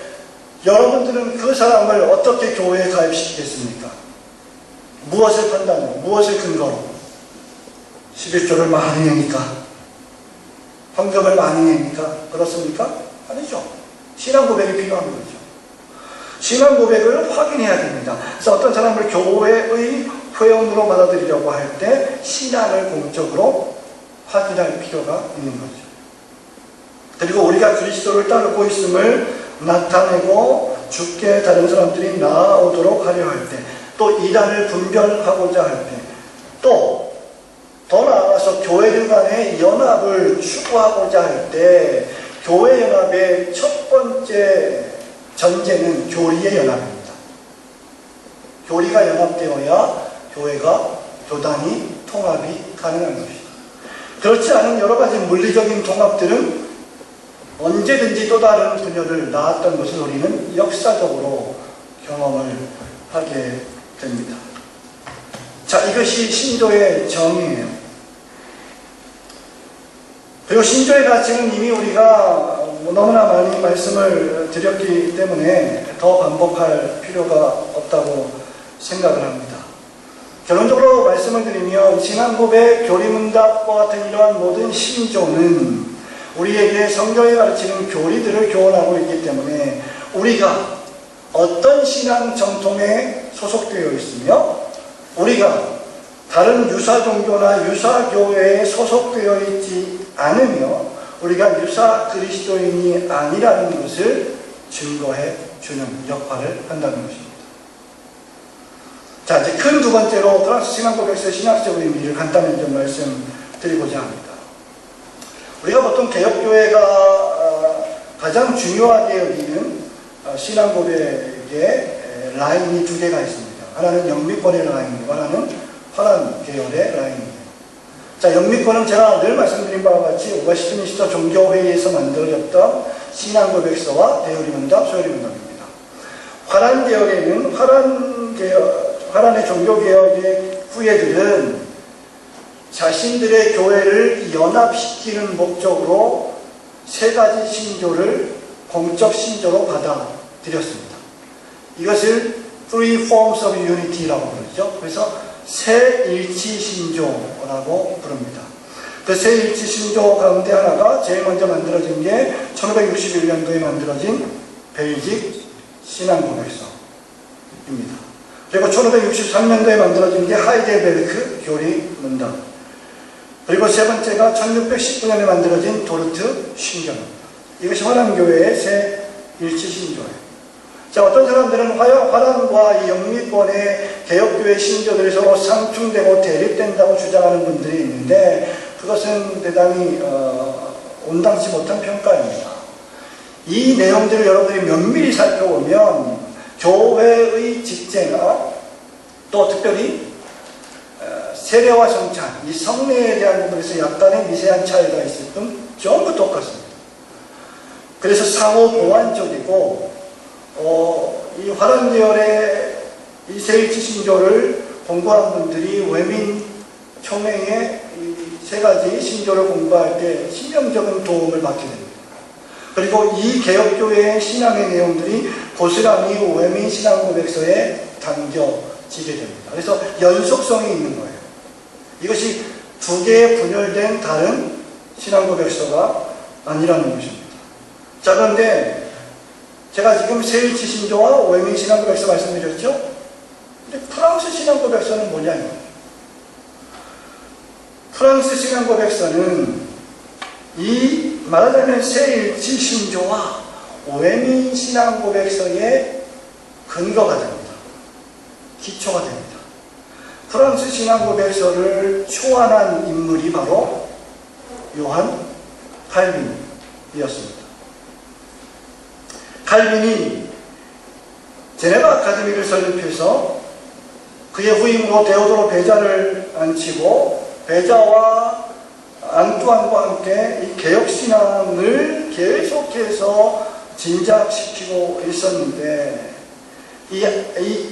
여러분들은 그 사람을 어떻게 교회에 가입시키겠습니까? 무엇을 판단으로, 무엇을 근거로? 11조를 많이 내니까? 헌금을 많이 내니까? 그렇습니까? 아니죠. 신앙고백이 필요한 거죠. 신앙고백을 확인해야 됩니다. 그래서 어떤 사람을 교회의 회원으로 받아들이려고 할 때 신앙을 공적으로 확인할 필요가 있는 거죠. 그리고 우리가 그리스도를 따르고 있음을 나타내고 주께 다른 사람들이 나아오도록 하려 할 때, 또 이단을 분별하고자 할 때, 또 더 나아가서 교회들 간의 연합을 추구하고자 할 때, 교회 연합의 첫 번째 전제는 교리의 연합입니다. 교리가 연합되어야 교회가 교단이 통합이 가능한 것입니다. 그렇지 않은 여러 가지 물리적인 통합들은 언제든지 또 다른 분열을 낳았던 것을 우리는 역사적으로 경험을 하게 됩니다. 자, 이것이 신조의 정의예요. 그리고 신조의 가치는 이미 우리가 너무나 많이 말씀을 드렸기 때문에 더 반복할 필요가 없다고 생각을 합니다. 결론적으로 말씀을 드리면 신앙고백, 교리문답과 같은 이러한 모든 신조는 우리에게 성경이 가르치는 교리들을 교훈하고 있기 때문에 우리가 어떤 신앙 정통에 소속되어 있으며 우리가 다른 유사 종교나 유사 교회에 소속되어 있지 않으며 우리가 유사 그리스도인이 아니라는 것을 증거해 주는 역할을 한다는 것입니다. 자, 이제 큰 두 번째로 프랑스 신앙고백서의 신학적 의미를 간단히 좀 말씀드리고자 합니다. 우리가 보통 개혁교회가 가장 중요하게 여기는 신앙고백의 라인이 두 개가 있습니다. 하나는 영미권의 라인이고 하나는 화란 계열의 라인입니다. 자, 영미권은 제가 늘 말씀드린 바와 같이 웨스트민스터 종교회의에서 만들어졌던 신앙고백서와 대요리문답, 소요리문답입니다. 화란 계열에는 화란의 종교개혁의 후예들은 자신들의 교회를 연합시키는 목적으로 세 가지 신조를 공적 신조로 받아들였습니다. 이것을 Three Forms of Unity라고 부르죠. 그래서 새일치 신조라고 부릅니다. 그 새일치 신조 가운데 하나가 제일 먼저 만들어진 게 1561년도에 만들어진 벨직 신앙고백서입니다. 그리고 1563년도에 만들어진 게 하이델베르크 교리문답. 그리고 세 번째가 1619년에 만들어진 도르트 신경입니다. 이것이 화란교회의 새 일치 신조예요. 자, 어떤 사람들은 화란과 이 영미권의 개혁교회 신조들이 서로 상충되고 대립된다고 주장하는 분들이 있는데 그것은 대단히 온당치 못한 평가입니다. 이 내용들을 여러분들이 면밀히 살펴보면 교회의 직제나 또 특별히 세례와 성찬, 이 성례에 대한 부분에서 약간의 미세한 차이가 있을 뿐 전부 똑같습니다. 그래서 상호 보완적이고 이 화란 계열의 이 세일치 신조를 공부한 분들이 외민 총회의 이 세 가지 신조를 공부할 때 실용적인 도움을 받게 됩니다. 그리고 이 개혁교회의 신앙의 내용들이 고스란히 외민 신앙고백서에 담겨지게 됩니다. 그래서 연속성이 있는 거예요. 이것이 두 개의 분열된 다른 신앙고백서가 아니라는 것입니다. 자, 그런데 제가 지금 세일치 신조와 외민 신앙고백서 말씀드렸죠? 근데 프랑스 신앙고백서는 뭐냐? 프랑스 신앙고백서는 이 말하자면 새일치 신조와 외민 신앙고백서의 근거가 됩니다. 기초가 됩니다. 프랑스 신앙고백서를 초안한 인물이 바로 요한 칼빈이었습니다. 칼빈이 제네바 아카데미를 설립해서 그의 후임으로 데오도로 베자를 앉히고 베자와 앙뚜안과 함께 이 개혁신앙을 계속해서 진작시키고 있었는데 이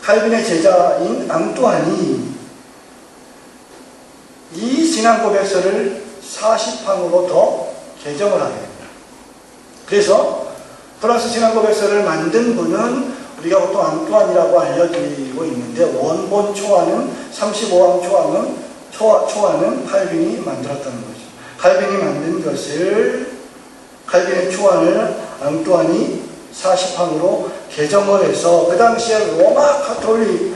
칼빈의 제자인 앙뚜안이 이 신앙고백서를 40항으로 더 개정을 하게 됩니다. 그래서 프랑스 신앙고백서를 만든 분은 우리가 보통 앙뚜안이라고 알려지고 있는데, 원본 초안은 35항 초안은 칼빈이 만들었다는 거죠. 칼빈이 만든 것을, 칼빈의 초안을 앙뚜안이 40항으로 개정을 해서 그 당시에 로마 가톨릭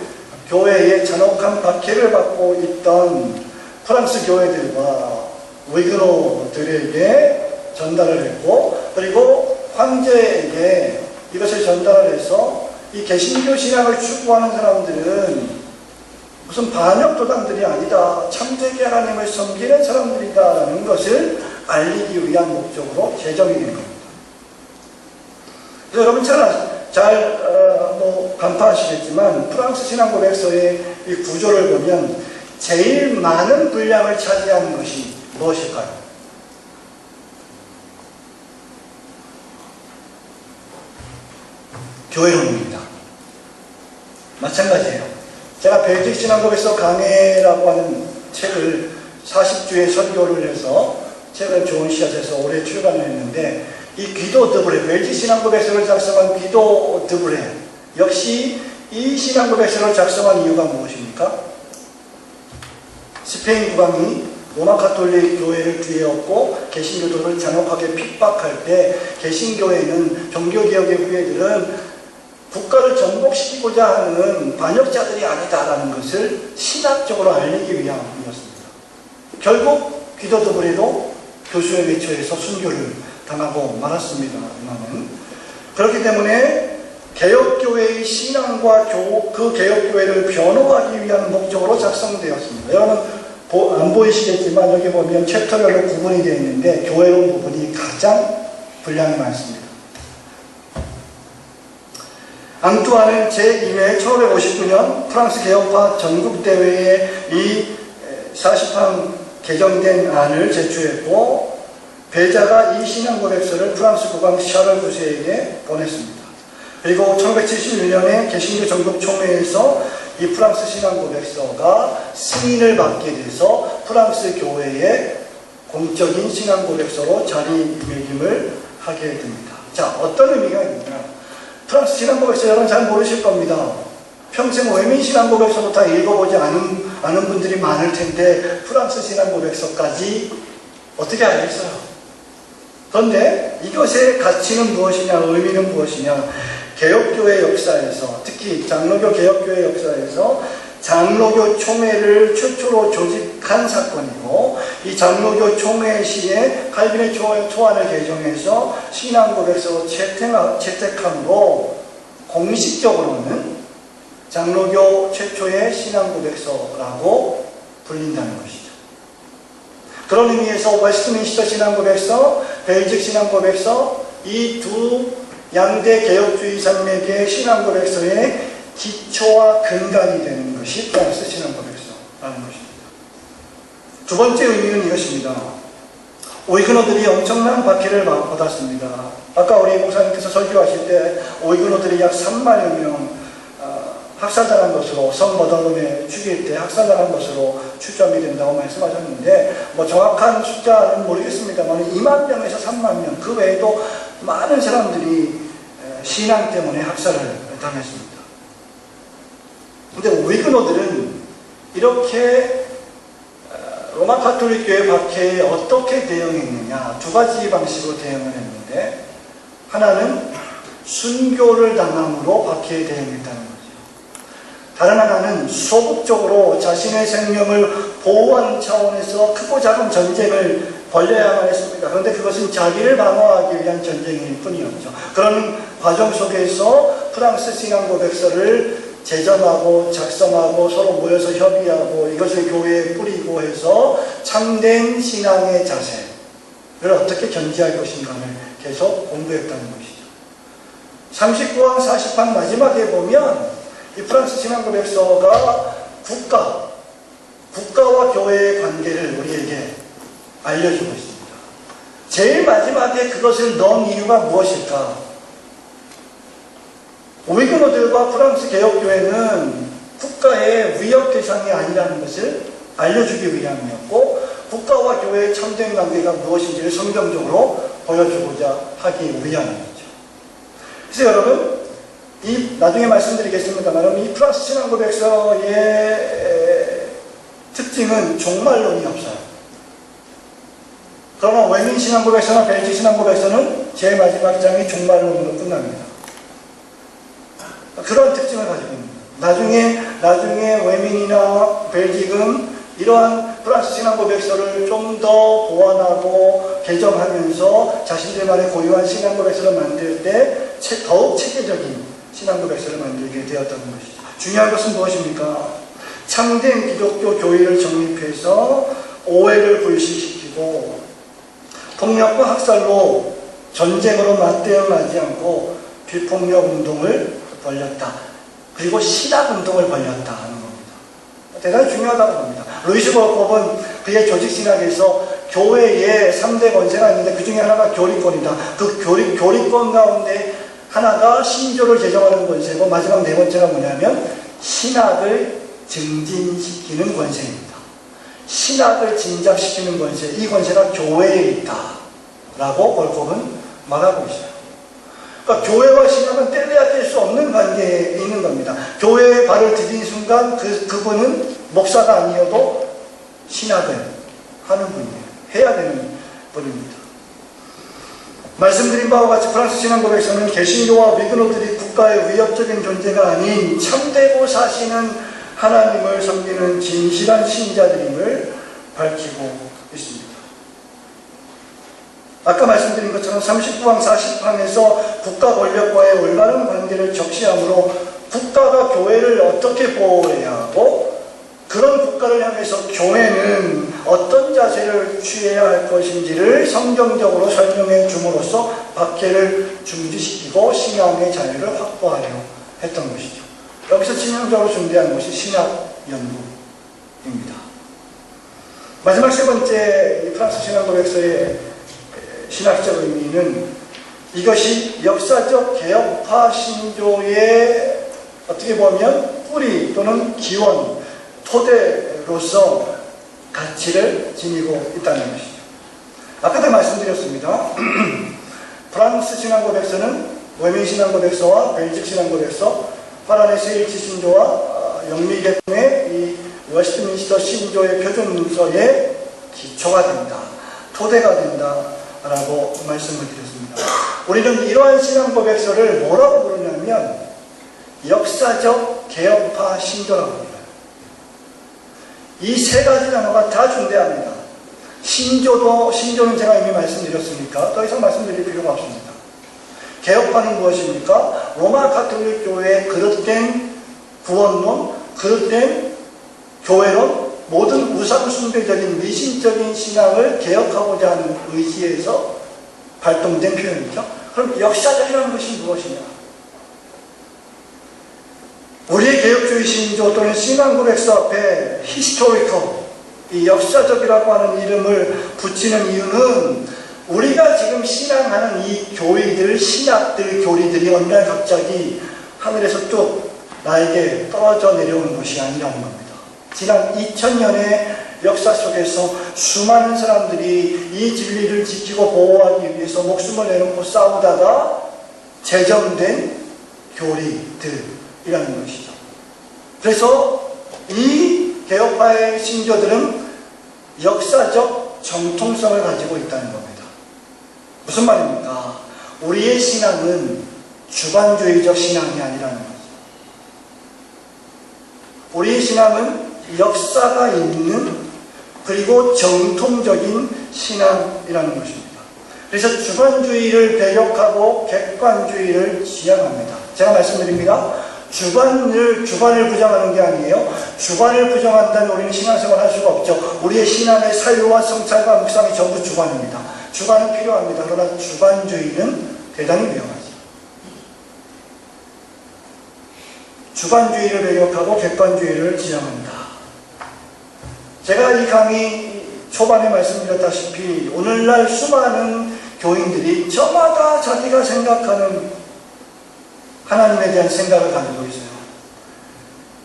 교회의 잔혹한 박해를 받고 있던 프랑스 교회들과 위그노들에게 전달을 했고, 그리고 황제에게 이것을 전달을 해서 이 개신교 신앙을 추구하는 사람들은 무슨 반역도당들이 아니다, 참되게 하나님을 섬기는 사람들이다라는 것을 알리기 위한 목적으로 제정이 된 겁니다. 그래서 여러분 간파하시겠지만 프랑스 신앙고백서의 이 구조를 보면 제일 많은 분량을 차지하는 것이 무엇일까요? 교회론입니다. 마찬가지예요. 제가 벨직 신앙고백서 강해라고 하는 책을 40주의 설교를 해서 책을 좋은 씨앗에서 올해 출간을 했는데, 이 귀도 드브레, 벨직 신앙고백서를 작성한 귀도 드브레 역시 이 신앙고백서를 작성한 이유가 무엇입니까? 스페인 국왕이 로마 가톨릭 교회를 뒤에 얻고 개신교도를 잔혹하게 핍박할 때 개신교회는 종교개혁의 후예들은 국가를 전복시키고자 하는 반역자들이 아니다라는 것을 신학적으로 알리기 위함이었습니다. 결국 귀도 드브레도 교수의 매초에서 순교를 당하고 말았습니다만은, 그렇기 때문에 개혁교회의 신앙과 그 개혁교회를 변호하기 위한 목적으로 작성되었습니다. 여러분 안 보이시겠지만 여기 보면 챕터별로 구분이 되어 있는데 교회론 부분이 가장 분량이 많습니다. 앙뚜안은 제2회 1559년 프랑스 개혁파 전국대회에 이 40항 개정된 안을 제출했고, 배자가 이 신앙고백서를 프랑스 국왕 샤를 9세에게 보냈습니다. 그리고 1571년에 개신교 전국총회에서 이 프랑스 신앙고백서가 승인을 받게 돼서 프랑스 교회의 공적인 신앙고백서로 자리매김을 하게 됩니다. 자, 어떤 의미가 있느냐? 프랑스 신앙고백서 여러분 잘 모르실 겁니다. 평생 외민 신앙고백서도 다 읽어보지 않은 분들이 많을 텐데 프랑스 신앙고백서까지 어떻게 알겠어요? 그런데 이것의 가치는 무엇이냐, 의미는 무엇이냐? 개혁교회 역사에서, 특히 장로교 개혁교회 역사에서 장로교 총회를 최초로 조직한 사건이고, 이 장로교 총회 시에 칼빈의 초안을 개정해서 신앙고백서로 채택함으로 공식적으로는 장로교 최초의 신앙고백서라고 불린다는 것이죠. 그런 의미에서 웨스트민스터 신앙고백서, 벨직 신앙고백서, 이 두 양대 개혁주의 산맥의 신앙고백서의 기초와 근간이 되는 것이 프랑스 신앙고백서라는 것입니다. 두 번째 의미는 이것입니다. 오이그노들이 엄청난 박해를 받았습니다. 아까 우리 목사님께서 설교하실 때 오이그노들이 약 3만여 명 학살당한 것으로, 성버더름에 죽일 때 학살당한 것으로 추정이 된다고 말씀하셨는데, 정확한 숫자는 모르겠습니다만 2만 명에서 3만 명, 그 외에도 많은 사람들이 신앙 때문에 학살을 당했습니다. 그런데 오이그노들은 이렇게 로마 가톨릭 교회 박해에 어떻게 대응했느냐, 두 가지 방식으로 대응을 했는데, 하나는 순교를 당함으로 박해에 대응했다는 거죠. 다른 하나는 소극적으로 자신의 생명을 보호하는 차원에서 크고 작은 전쟁을 벌여야만 했습니다. 그런데 그것은 자기를 방어하기 위한 전쟁일 뿐이었죠. 그런 과정 속에서 프랑스 신앙고백서를 제정하고 작성하고 서로 모여서 협의하고 이것을 교회에 뿌리고 해서 참된 신앙의 자세를 어떻게 견지할 것인가를 계속 공부했다는 것이죠. 39항 40항 마지막에 보면 이 프랑스 신앙고백서가 국가와 교회의 관계를 우리에게 알려주고 있습니다. 제일 마지막에 그것을 넣은 이유가 무엇일까? 위그노들과 프랑스 개혁교회는 국가의 위협 대상이 아니라는 것을 알려주기 위함이었고, 국가와 교회의 참된 관계가 무엇인지를 성경적으로 보여주고자 하기 위함이었죠. 그래서 여러분, 나중에 말씀드리겠습니다만, 이 프랑스 신앙고백서의 특징은 종말론이 없어요. 그러나 외민 신앙고백서나 벨지 신앙고백서는 제일 마지막 장이 종말론으로 끝납니다. 그런 특징을 가지고 있습니다. 나중에 외민이나 벨기금 이러한 프랑스 신앙고백서를 좀 더 보완하고 개정하면서 자신들만의 고유한 신앙고백서를 만들 때 더욱 체계적인 신앙고백서를 만들게 되었다는 것이죠. 중요한 것은 무엇입니까? 참된 기독교 교회를 정립해서 오해를 불식시키고 폭력과 학살로 전쟁으로 맞대응하지 않고 비폭력 운동을 벌였다. 그리고 신학운동을 벌였다 하는 겁니다. 대단히 중요하다고 봅니다. 루이스 볼컵은 그의 조직신학에서 교회에 3대 권세가 있는데 그 중에 하나가 교리권이다. 그 교리권 가운데 하나가 신조를 제정하는 권세고, 마지막 네 번째가 뭐냐면 신학을 증진시키는 권세입니다. 신학을 진작시키는 권세, 이 권세가 교회에 있다 라고 볼컵은 말하고 있어요. 그러니까 교회와 신학은 뗄래야 뗄 수 없는 관계에 있는 겁니다. 교회에 발을 디딘 순간 그분은 목사가 아니어도 신학을 하는 분이에요. 해야 되는 분입니다. 말씀드린 바와 같이 프랑스 신앙고백서는 개신교와 위그노들이 국가의 위협적인 존재가 아닌 참되고 사시는 하나님을 섬기는 진실한 신자들임을 밝히고 있습니다. 아까 말씀드린 것처럼 39항 40항에서 국가 권력과의 올바른 관계를 적시하므로 국가가 교회를 어떻게 보호해야 하고, 그런 국가를 향해서 교회는 어떤 자세를 취해야 할 것인지를 성경적으로 설명해 줌으로써 박해를 중지시키고 신앙의 자유를 확보하려 했던 것이죠. 여기서 진영적으로 준비한 것이 신학 연구입니다. 마지막 세 번째 프랑스 신앙고백서의 신학적 의미는 이것이 역사적 개혁파 신조의 어떻게 보면 뿌리 또는 기원, 토대로서 가치를 지니고 있다는 것이죠. 아까도 말씀드렸습니다. 프랑스 신앙고백서는 외민 신앙고백서와 벨직 신앙고백서, 파라네스 일치 신조와 영미계통의 이 웨스트민스터 신조의 표준서의 기초가 된다, 토대가 된다 라고 말씀을 드렸습니다. 우리는 이러한 신앙고백서를 뭐라고 부르냐면 역사적 개혁파 신조라고 불러요. 이 세 가지 단어가 다 중대합니다. 신조는 제가 이미 말씀드렸으니까 더 이상 말씀드릴 필요가 없습니다. 개혁파는 무엇입니까? 로마 가톨릭 교회의 그릇된 구원론, 그릇된 교회론, 모든 우상숭배적인 미신적인 신앙을 개혁하고자 하는 의지에서 발동된 표현이죠. 그럼 역사적이라는 것이 무엇이냐? 우리의 개혁주의 신조 또는 신앙고백서 앞에 historical, 이 역사적이라고 하는 이름을 붙이는 이유는 우리가 지금 신앙하는 이 교리들, 신학들, 교리들이 어느 날 갑자기 하늘에서 뚝 나에게 떨어져 내려오는 것이 아니라는 겁니다. 지난 2000년의 역사 속에서 수많은 사람들이 이 진리를 지키고 보호하기 위해서 목숨을 내놓고 싸우다가 제정된 교리들이라는 것이죠. 그래서 이 개혁파의 신조들은 역사적 정통성을 가지고 있다는 겁니다. 무슨 말입니까? 우리의 신앙은 주관주의적 신앙이 아니라는 거죠. 우리의 신앙은 역사가 있는, 그리고 정통적인 신앙이라는 것입니다. 그래서 주관주의를 배격하고 객관주의를 지향합니다. 제가 말씀드립니다. 주관을 부정하는 게 아니에요. 주관을 부정한다면 우리는 신앙생활을 할 수가 없죠. 우리의 신앙의 사유와 성찰과 묵상이 전부 주관입니다. 주관은 필요합니다. 그러나 주관주의는 대단히 위험하죠. 주관주의를 배격하고 객관주의를 지향합니다. 제가 이 강의 초반에 말씀드렸다시피 오늘날 수많은 교인들이 저마다 자기가 생각하는 하나님에 대한 생각을 가지고 있어요.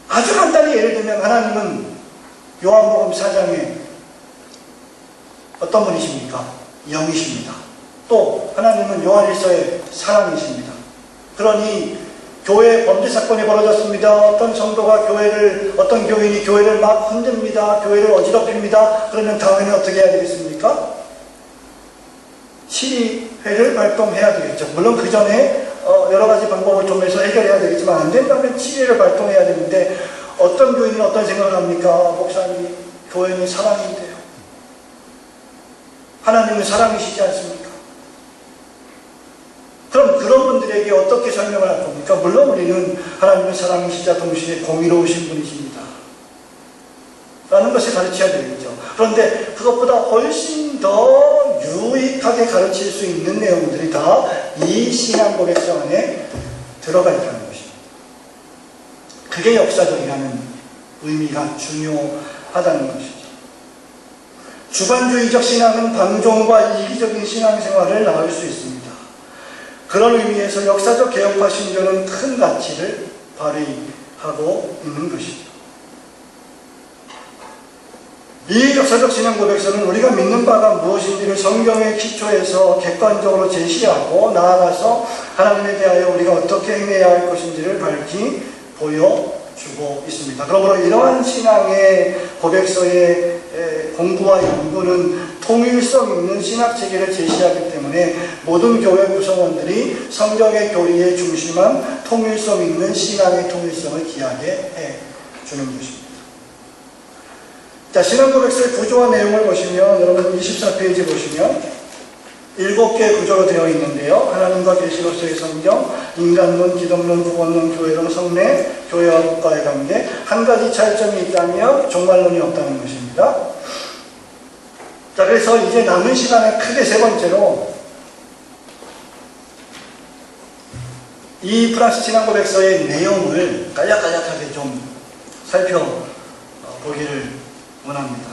아주 간단히 예를 들면 하나님은 요한복음 4장에 어떤 분이십니까? 영이십니다. 또 하나님은 요한일서의 사랑이십니다. 그러니 교회 범죄 사건이 벌어졌습니다. 어떤 성도가 어떤 교인이 교회를 막 흔듭니다. 교회를 어지럽힙니다. 그러면 다음에는 어떻게 해야 되겠습니까? 치리회를 발동해야 되겠죠. 물론 그 전에 여러 가지 방법을 통해서 해결해야 되겠지만 안 된다면 치리회를 발동해야 되는데 어떤 교인은 어떤 생각을 합니까? 목사님, 교회는 사랑인데요. 하나님은 사랑이시지 않습니까? 그럼 그런 분들에게 어떻게 설명을 할 겁니까? 물론 우리는 하나님은 사랑이시자 동시에 공의로우신 분이십니다. 라는 것을 가르쳐야 되겠죠. 그런데 그것보다 훨씬 더 유익하게 가르칠 수 있는 내용들이 다 이 신앙 고백서 안에 들어가 있다는 것입니다. 그게 역사적이라는 의미가 중요하다는 것이죠. 주관주의적 신앙은 방종과 이기적인 신앙생활을 낳을 수 있습니다. 그런 의미에서 역사적 개혁파 신조는 큰 가치를 발휘하고 있는 것이죠. 이 역사적 신앙 고백서는 우리가 믿는 바가 무엇인지를 성경의 기초에서 객관적으로 제시하고 나아가서 하나님에 대하여 우리가 어떻게 행해야 할 것인지를 밝히 보여주고 있습니다. 그러므로 이러한 신앙의 고백서의 공부와 연구는 통일성 있는 신학체계를 제시하기 때문에 모든 교회 구성원들이 성경의 교리에 중심한 통일성 있는 신앙의 통일성을 기하게 해주는 것입니다. 자, 신앙고백서의 구조와 내용을 보시면 여러분 24페이지 보시면 7개의 구조로 되어 있는데요. 하나님과 계시로서의 성경, 인간론, 기독론, 구원론, 교회론, 성례, 교회와 국가의 관계. 한 가지 차이점이 있다면 종말론이 없다는 것입니다. 자, 그래서 이제 남은 시간에 크게 세 번째로 이 프랑스 신앙고백서의 내용을 간략간략하게 좀 살펴보기를 원합니다.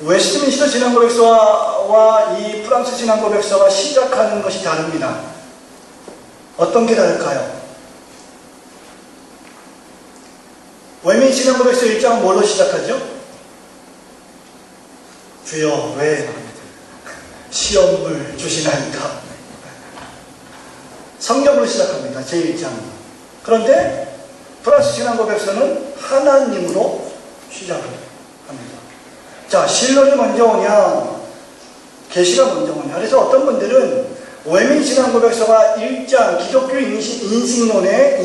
웨스트민스터 신앙고백서와 이 프랑스 신앙고백서가 시작하는 것이 다릅니다. 어떤 게 다를까요? 웨스트민스터 신앙고백서 1장은 뭘로 시작하죠? 주여 왜 시험을 주시나이까? 성경으로 시작합니다. 제1장. 그런데 프랑스 신앙고백서는 하나님으로 시작을 합니다. 자, 신론이 먼저 오냐, 계시가 먼저 오냐. 그래서 어떤 분들은 웨스트민스터 신앙고백서가 1장 기독교 인식론의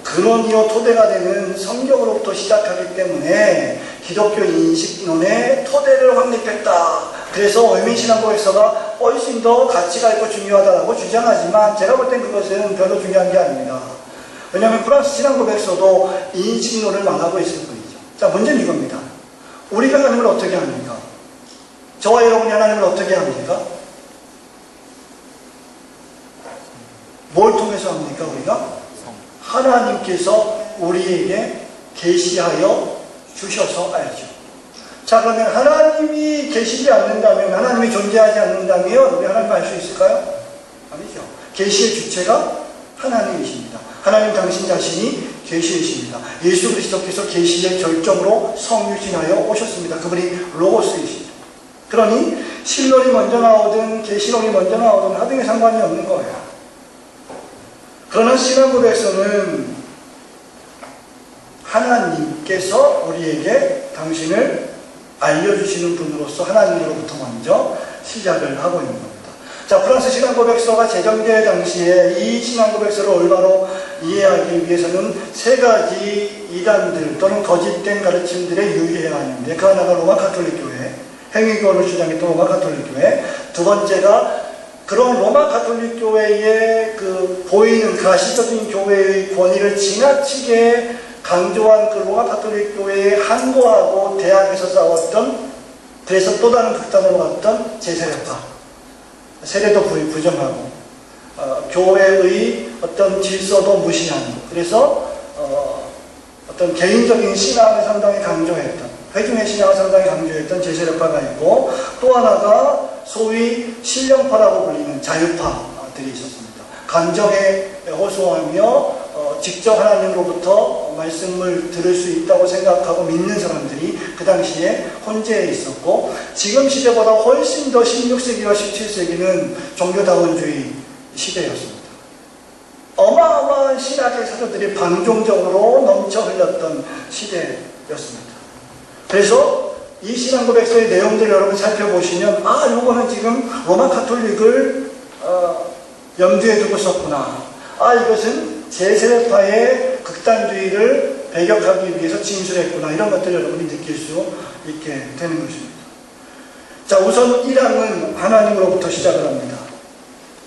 근원이요 토대가 되는 성경으로부터 시작하기 때문에 기독교 인식론의 토대를 확립했다. 그래서 웨스트민스터 신앙고백서가 훨씬 더 가치가 있고 중요하다고 주장하지만 제가 볼 땐 그것은 별로 중요한 게 아닙니다. 왜냐하면 프랑스 신앙고백서도 인식론을 말하고 있을 뿐이죠. 자, 문제는 이겁니다. 우리가 하나님을 어떻게 합니까? 저와 여러분이 하나님을 어떻게 합니까? 뭘 통해서 합니까? 우리가? 하나님께서 우리에게 계시하여 주셔서 알죠. 자, 그러면 하나님이 계시지 않는다면, 하나님이 존재하지 않는다면 우리 하나님 알 수 있을까요? 아니죠. 계시의 주체가 하나님이십니다. 하나님 당신 자신이 계시이십니다. 예수 그리스도께서 계시의 결정으로 성유진하여 오셨습니다. 그분이 로고스이시죠. 그러니 신론이 먼저 나오든 계시론이 먼저 나오든 하등에 상관이 없는 거예요. 그러나 신앙고백서는 하나님께서 우리에게 당신을 알려주시는 분으로서 하나님으로부터 먼저 시작을 하고 있는 겁니다. 자, 프랑스 신앙고백서가 제정될 당시에 이 신앙고백서를 올바로 이해하기 위해서는 세 가지 이단들 또는 거짓된 가르침들에 유의해야 하는데 그 하나가 로마 가톨릭 교회, 행위교를 주장했던 로마 가톨릭 교회, 두 번째가 그런 로마 가톨릭 교회의 그 보이는 가시적인 교회의 권위를 지나치게 강조한 그 로마 가톨릭 교회에 항거하고 대항해서 싸웠던, 그래서 또 다른 극단으로 갔던 제세력파, 세례도 부정하고 교회의 어떤 질서도 무시하는, 그래서 어떤 개인적인 신앙을 상당히 강조했던, 회중의 신앙을 상당히 강조했던 제세력파가 있고, 또 하나가 소위 신령파라고 불리는 자유파들이 있었습니다. 감정에 호소하며 직접 하나님으로부터 말씀을 들을 수 있다고 생각하고 믿는 사람들이 그 당시에 혼재해 있었고, 지금 시대보다 훨씬 더 16세기와 17세기는 종교다원주의 시대였습니다. 어마어마한 신학의 사도들이 방종적으로 넘쳐 흘렀던 시대였습니다. 그래서 이 신앙고백서의 내용들을 여러분 살펴보시면, 아, 요거는 지금 로마 카톨릭을 염두에 두고 썼구나. 아, 이것은 제세례파의 극단주의를 배격하기 위해서 진술했구나. 이런 것들을 여러분이 느낄 수 있게 되는 것입니다. 자, 우선 1항은 하나님으로부터 시작을 합니다.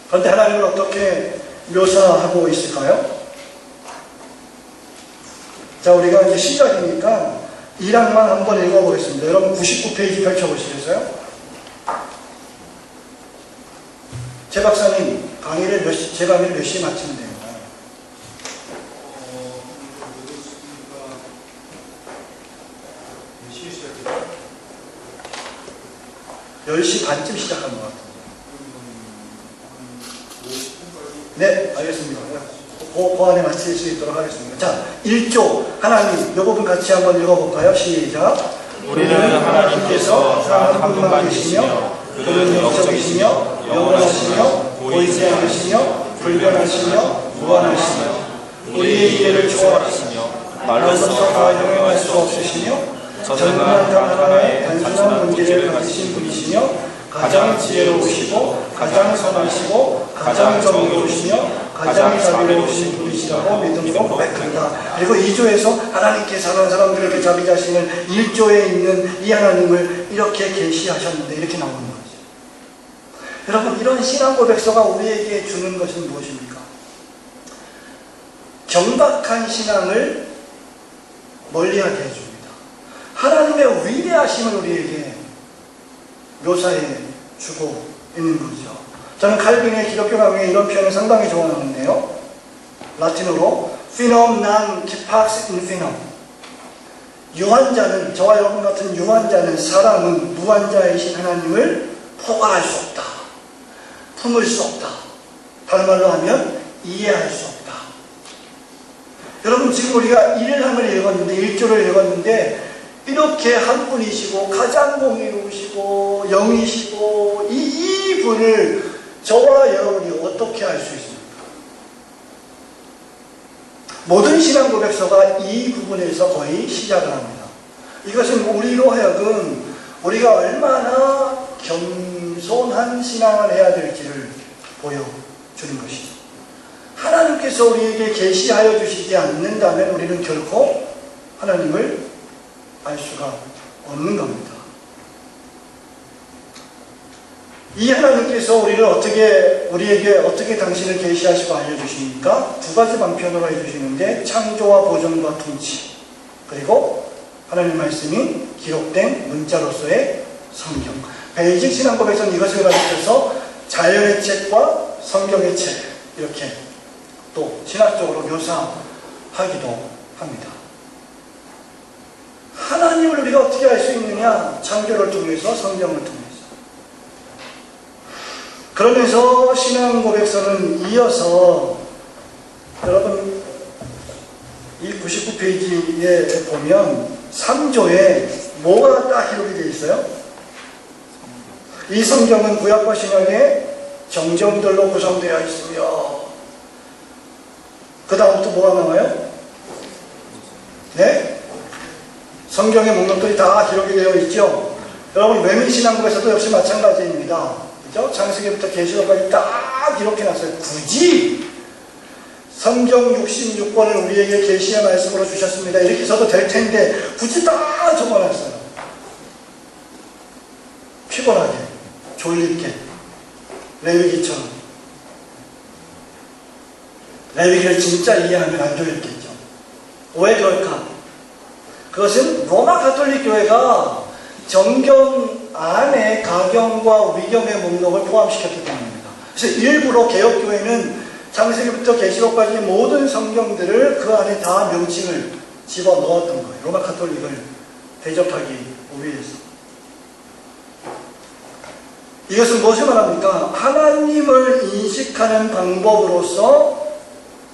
그런데 하나님을 어떻게 묘사하고 있을까요? 자, 우리가 이제 시작이니까 1항만 한번 읽어보겠습니다. 여러분 99페이지 펼쳐보시겠어요? 제 박사님, 제 강의를 몇 시에 마치면 돼요? 10시 반쯤 시작한 것 같아요. 네, 알겠습니다. 그 안에 마칠 수 있도록 하겠습니다. 자, 1조 하나님, 이 부분 같이 한번 읽어볼까요? 시작.
우리는 하나님께서 한 분만 계시며 그는 영적이시며 영원하시며 보이지 않으시며 불변하시며 무한하시며 우리의 이해를 초월하시며 말로서 다 형용할 수 없으시며 전능한 단 하나의 단순한 본질을 가지신 분이시며 가장 지혜로우시고 가장 선하시고 가장 정의로우시며 가장 자비로우신 분이시라고 믿음으로 고백한다. 그리고 2조에서 하나님께서 하는 사람들에게 자기 자신을 1조에 있는 이 하나님을 이렇게 계시하셨는데 이렇게 나오는 거죠. 여러분, 이런 신앙 고백서가 우리에게 주는 것은 무엇입니까? 경박한 신앙을 멀리하게 해줍니다. 하나님의 위대하심을 우리에게 묘사해 주고 있는 거죠. 저는 칼빈의 기독교 강의에 이런 표현을 상당히 좋아하는데요. 라틴어로 Finum non capax infinum. 유한자는, 저와 여러분 같은 유한자는, 사람은 무한자이신 하나님을 포괄할 수 없다. 품을 수 없다. 다른 말로 하면 이해할 수 없다. 여러분, 지금 우리가 1항을 읽었는데, 1조를 읽었는데, 이렇게 한 분이시고 가장 공의로우시고 영이시고 이 분을 저와 여러분이 어떻게 알 수 있습니까? 모든 신앙 고백서가 이 부분에서 거의 시작을 합니다. 이것은 우리로 하여금 우리가 얼마나 겸손한 신앙을 해야 될지를 보여주는 것이죠. 하나님께서 우리에게 계시하여 주시지 않는다면 우리는 결코 하나님을 알 수가 없는 겁니다. 이 하나님께서 우리에게 어떻게 당신을 계시하시고 알려주십니까? 두 가지 방편으로 해주시는데, 창조와 보존과 통치, 그리고 하나님 말씀이 기록된 문자로서의 성경. 베이직 신앙고백서는 이것을 가르쳐서 자연의 책과 성경의 책, 이렇게 또 신학적으로 묘사하기도 합니다. 하나님을 우리가 어떻게 알 수 있느냐? 창조를 통해서, 성경을 통해서. 그러면서 신앙 고백서는 이어서, 여러분 이 99페이지에 보면 3조에 뭐가 딱 기록이 되어 있어요? 이 성경은 구약과 신약의 정정들로 구성되어 있으며, 그 다음부터 뭐가 나와요? 네? 성경의 목록들이 다 기록이 되어 있죠. 여러분, 외민신앙고에서도 역시 마찬가지입니다. 그죠? 창세기부터 계시록까지 다 기록해놨어요. 굳이 성경 66권을 우리에게 계시의 말씀으로 주셨습니다. 이렇게 써도 될 텐데 굳이 다 적어놨어요. 피곤하게, 졸립게, 레위기처럼. 레위기를 진짜 이해하면 안 졸립겠죠. 왜 그럴까? 그것은 로마 가톨릭 교회가 정경 안에 가경과 위경의 목록을 포함시켰기 때문입니다. 그래서 일부러 개혁교회는 창세기부터 계시록까지 모든 성경들을 그 안에 다 명칭을 집어넣었던 거예요. 로마 가톨릭을 대접하기 위해서.
이것은 무엇을 말합니까? 하나님을 인식하는 방법으로서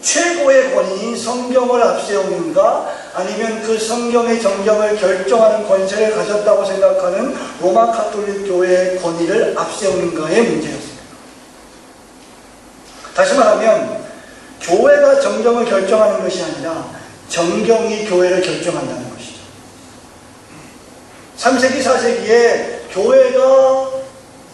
최고의 권위인 성경을 앞세우는가, 아니면 그 성경의 정경을 결정하는 권세를 가졌다고 생각하는 로마 가톨릭 교회의 권위를 앞세우는가의 문제였습니다. 다시 말하면 교회가 정경을 결정하는 것이 아니라 정경이 교회를 결정한다는 것이죠. 3세기, 4세기에 교회가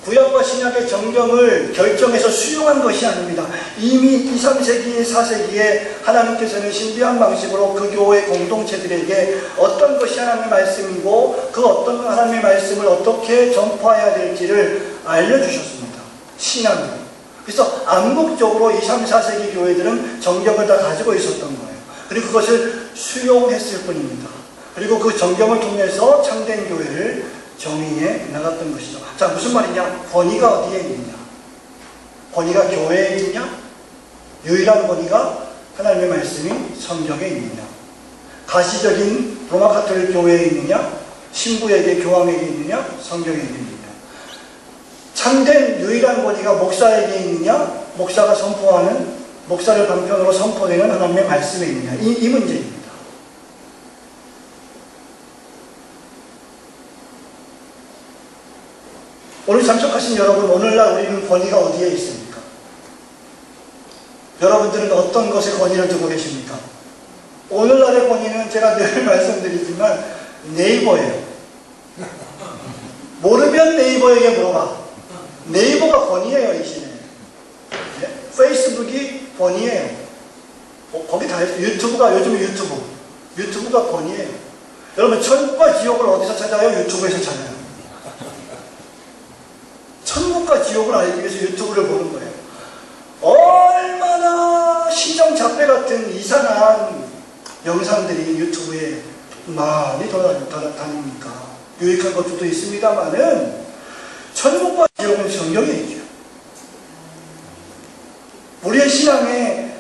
구약과 신약의 정경을 결정해서 수용한 것이 아닙니다. 이미 2, 3세기, 4세기에 하나님께서는 신비한 방식으로 그 교회 공동체들에게 어떤 것이 하나님의 말씀이고 그 어떤 하나님의 말씀을 어떻게 전파해야 될지를 알려주셨습니다. 신앙으로. 그래서 암묵적으로 2, 3, 4세기 교회들은 정경을 다 가지고 있었던 거예요. 그리고 그것을 수용했을 뿐입니다. 그리고 그 정경을 통해서 참된 교회를 정의해 나갔던 것이죠. 자, 무슨 말이냐? 권위가 어디에 있느냐? 권위가 교회에 있느냐? 유일한 권위가 하나님의 말씀이 성경에 있느냐? 가시적인 로마 가톨릭 교회에 있느냐? 신부에게, 교황에게 있느냐? 성경에 있느냐? 참된 유일한 권위가 목사에게 있느냐? 목사가 선포하는, 목사를 방편으로 선포되는 하나님의 말씀에 있느냐? 이 문제입니다. 오늘 참석하신 여러분, 오늘날 우리는 권위가 어디에 있습니까? 여러분들은 어떤 것에 권위를 두고 계십니까? 오늘날의 권위는 제가 늘 말씀드리지만 네이버예요. 모르면 네이버에게 물어봐. 네이버가 권위예요, 이 시대에. 네? 페이스북이 권위예요. 거기 다 있어요. 유튜브가, 요즘 유튜브가 권위예요. 여러분, 천국과 지옥을 어디서 찾아요? 유튜브에서 찾아요. 천국과 지옥을 알기 위해서 유튜브를 보는 거예요. 얼마나 시정잡배 같은 이상한 영상들이 유튜브에 많이 돌아다닙니까? 유익한 것들도 있습니다만은 천국과 지옥은 성경에 있죠. 우리의 신앙의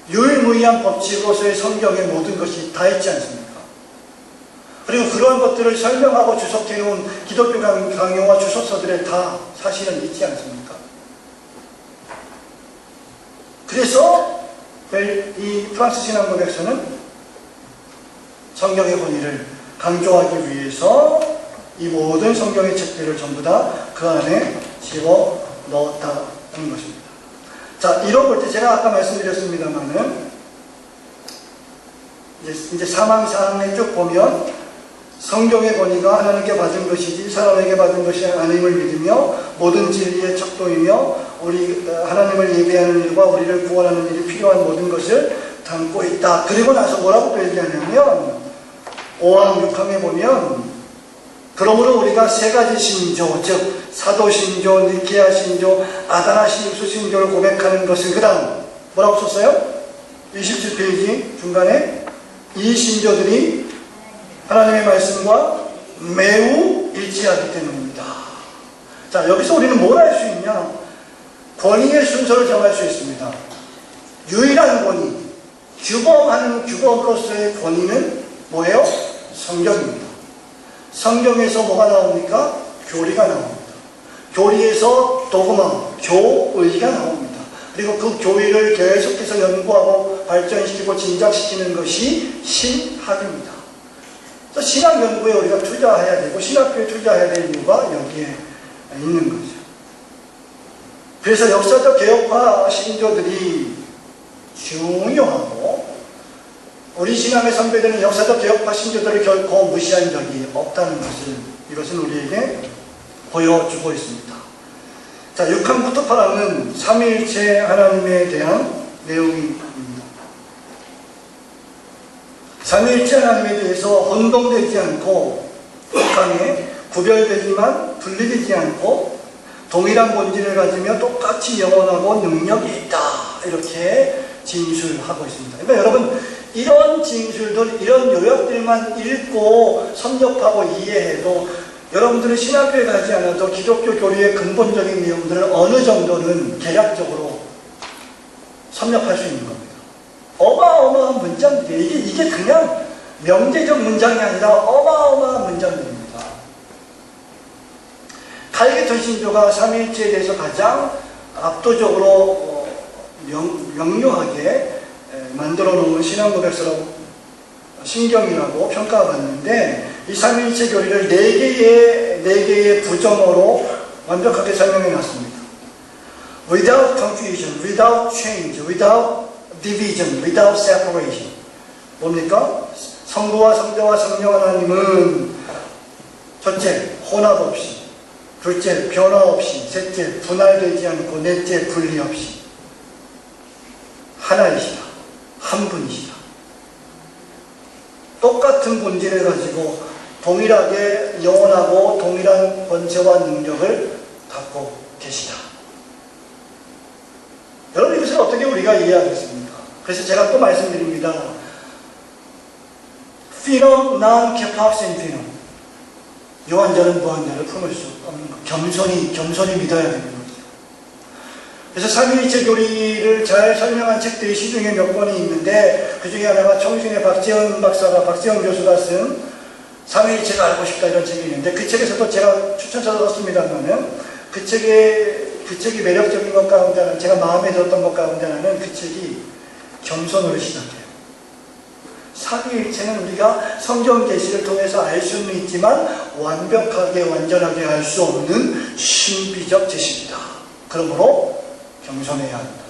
유일무이한 법칙으로서의 성경의 모든 것이 다 있지 않습니까? 그리고 그러한 것들을 설명하고 주석해놓은 기독교 강요와 주석서들에 다 사실은 있지 않습니까? 그래서 이 프랑스 신앙고백서는 성경의 권위를 강조하기 위해서 이 모든 성경의 책들을 전부 다 그 안에 집어 넣었다는 것입니다. 자, 이런 볼 때 제가 아까 말씀드렸습니다만은 이제 사망사항에 쭉 보면 성경의 권위가 하나님께 받은 것이지 사람에게 받은 것이 아님을 믿으며 모든 진리의 척도이며 우리 하나님을 예배하는 일과 우리를 구원하는 일이 필요한 모든 것을 담고 있다. 그리고 나서 뭐라고 또 얘기하냐면 5항 6항에 보면 그러므로 우리가 세 가지 신조, 즉 사도신조, 니케아 신조, 아다나 신수신조를 고백하는 것은 그 다음 뭐라고 썼어요? 27페이지 중간에 이 신조들이 하나님의 말씀과 매우 일치하기 때문입니다. 자, 여기서 우리는 뭘 할 수 있냐? 권위의 순서를 정할 수 있습니다. 유일한 권위, 규범하는 규범으로서의 권위는 뭐예요? 성경입니다. 성경에서 뭐가 나옵니까? 교리가 나옵니다. 교리에서 도그마, 교의가 나옵니다. 그리고 그 교리를 계속해서 연구하고 발전시키고 진작시키는 것이 신학입니다. 그래서 신학 연구에 우리가 투자해야 되고 신학교에 투자해야 될 이유가 여기에 있는 거죠. 그래서 역사적 개혁파 신조들이 중요하고 우리 신앙의 선배들은 역사적 개혁파 신조들을 결코 무시한 적이 없다는 것을 이것은 우리에게 보여주고 있습니다. 자, 6항부터 8항은 삼위일체 하나님에 대한 내용입니다. 삼위일체 하나님에 대해서 혼동되지 않고 6항에 구별되지만 분리되지 않고 동일한 본질을 가지며 똑같이 영원하고 능력이 있다, 이렇게 진술하고 있습니다. 그러니까 여러분, 이런 진술들, 이런 요약들만 읽고 섭렵하고 이해해도 여러분들은 신학교에 가지 않아도 기독교 교리의 근본적인 내용들을 어느 정도는 개략적으로 섭렵할 수 있는 겁니다. 어마어마한 문장들이에요. 이게 그냥 명제적 문장이 아니라 어마어마한 문장들입니다. 칼계턴 신조가 삼위일체에 대해서 가장 압도적으로 명료하게 만들어 놓은 신앙 고백서라고 신경이라고 평가받는데, 이 삼위일체 교리를 네 개의 부정어로 완벽하게 설명해 놨습니다. Without confusion, without change, without division, without separation. 뭡니까? 성부와 성자와 성령 하나님은 첫째, 혼합 없이, 둘째, 변화 없이, 셋째, 분할되지 않고, 넷째, 분리 없이 하나이시다. 한 분이시다. 똑같은 본질을 가지고 동일하게 영원하고 동일한 권세와 능력을 갖고 계시다. 여러분, 이것을 어떻게 우리가 이해하겠습니까? 그래서 제가 또 말씀드립니다. Phenom non capax in phenom. 요한자는 무한자를 품을 수 없는 것. 겸손히 믿어야 되는 거죠. 그래서 삼위일체 교리를 잘 설명한 책들이 시중에 몇 권이 있는데, 그 중에 하나가 청신의 박재원 교수가 쓴 삼위일체가 알고 싶다 이런 책이 있는데, 그 책에서도 제가 추천서도 썼습니다만은 그 책이 매력적인 것 가운데 하나는, 제가 마음에 들었던 것 가운데 하나는 그 책이 겸손으로 시작해요. 삼위일체는 우리가 성경 계시를 통해서 알 수는 있지만 완벽하게 완전하게 알 수 없는 신비적 지식이다. 그러므로 겸손해야 한다.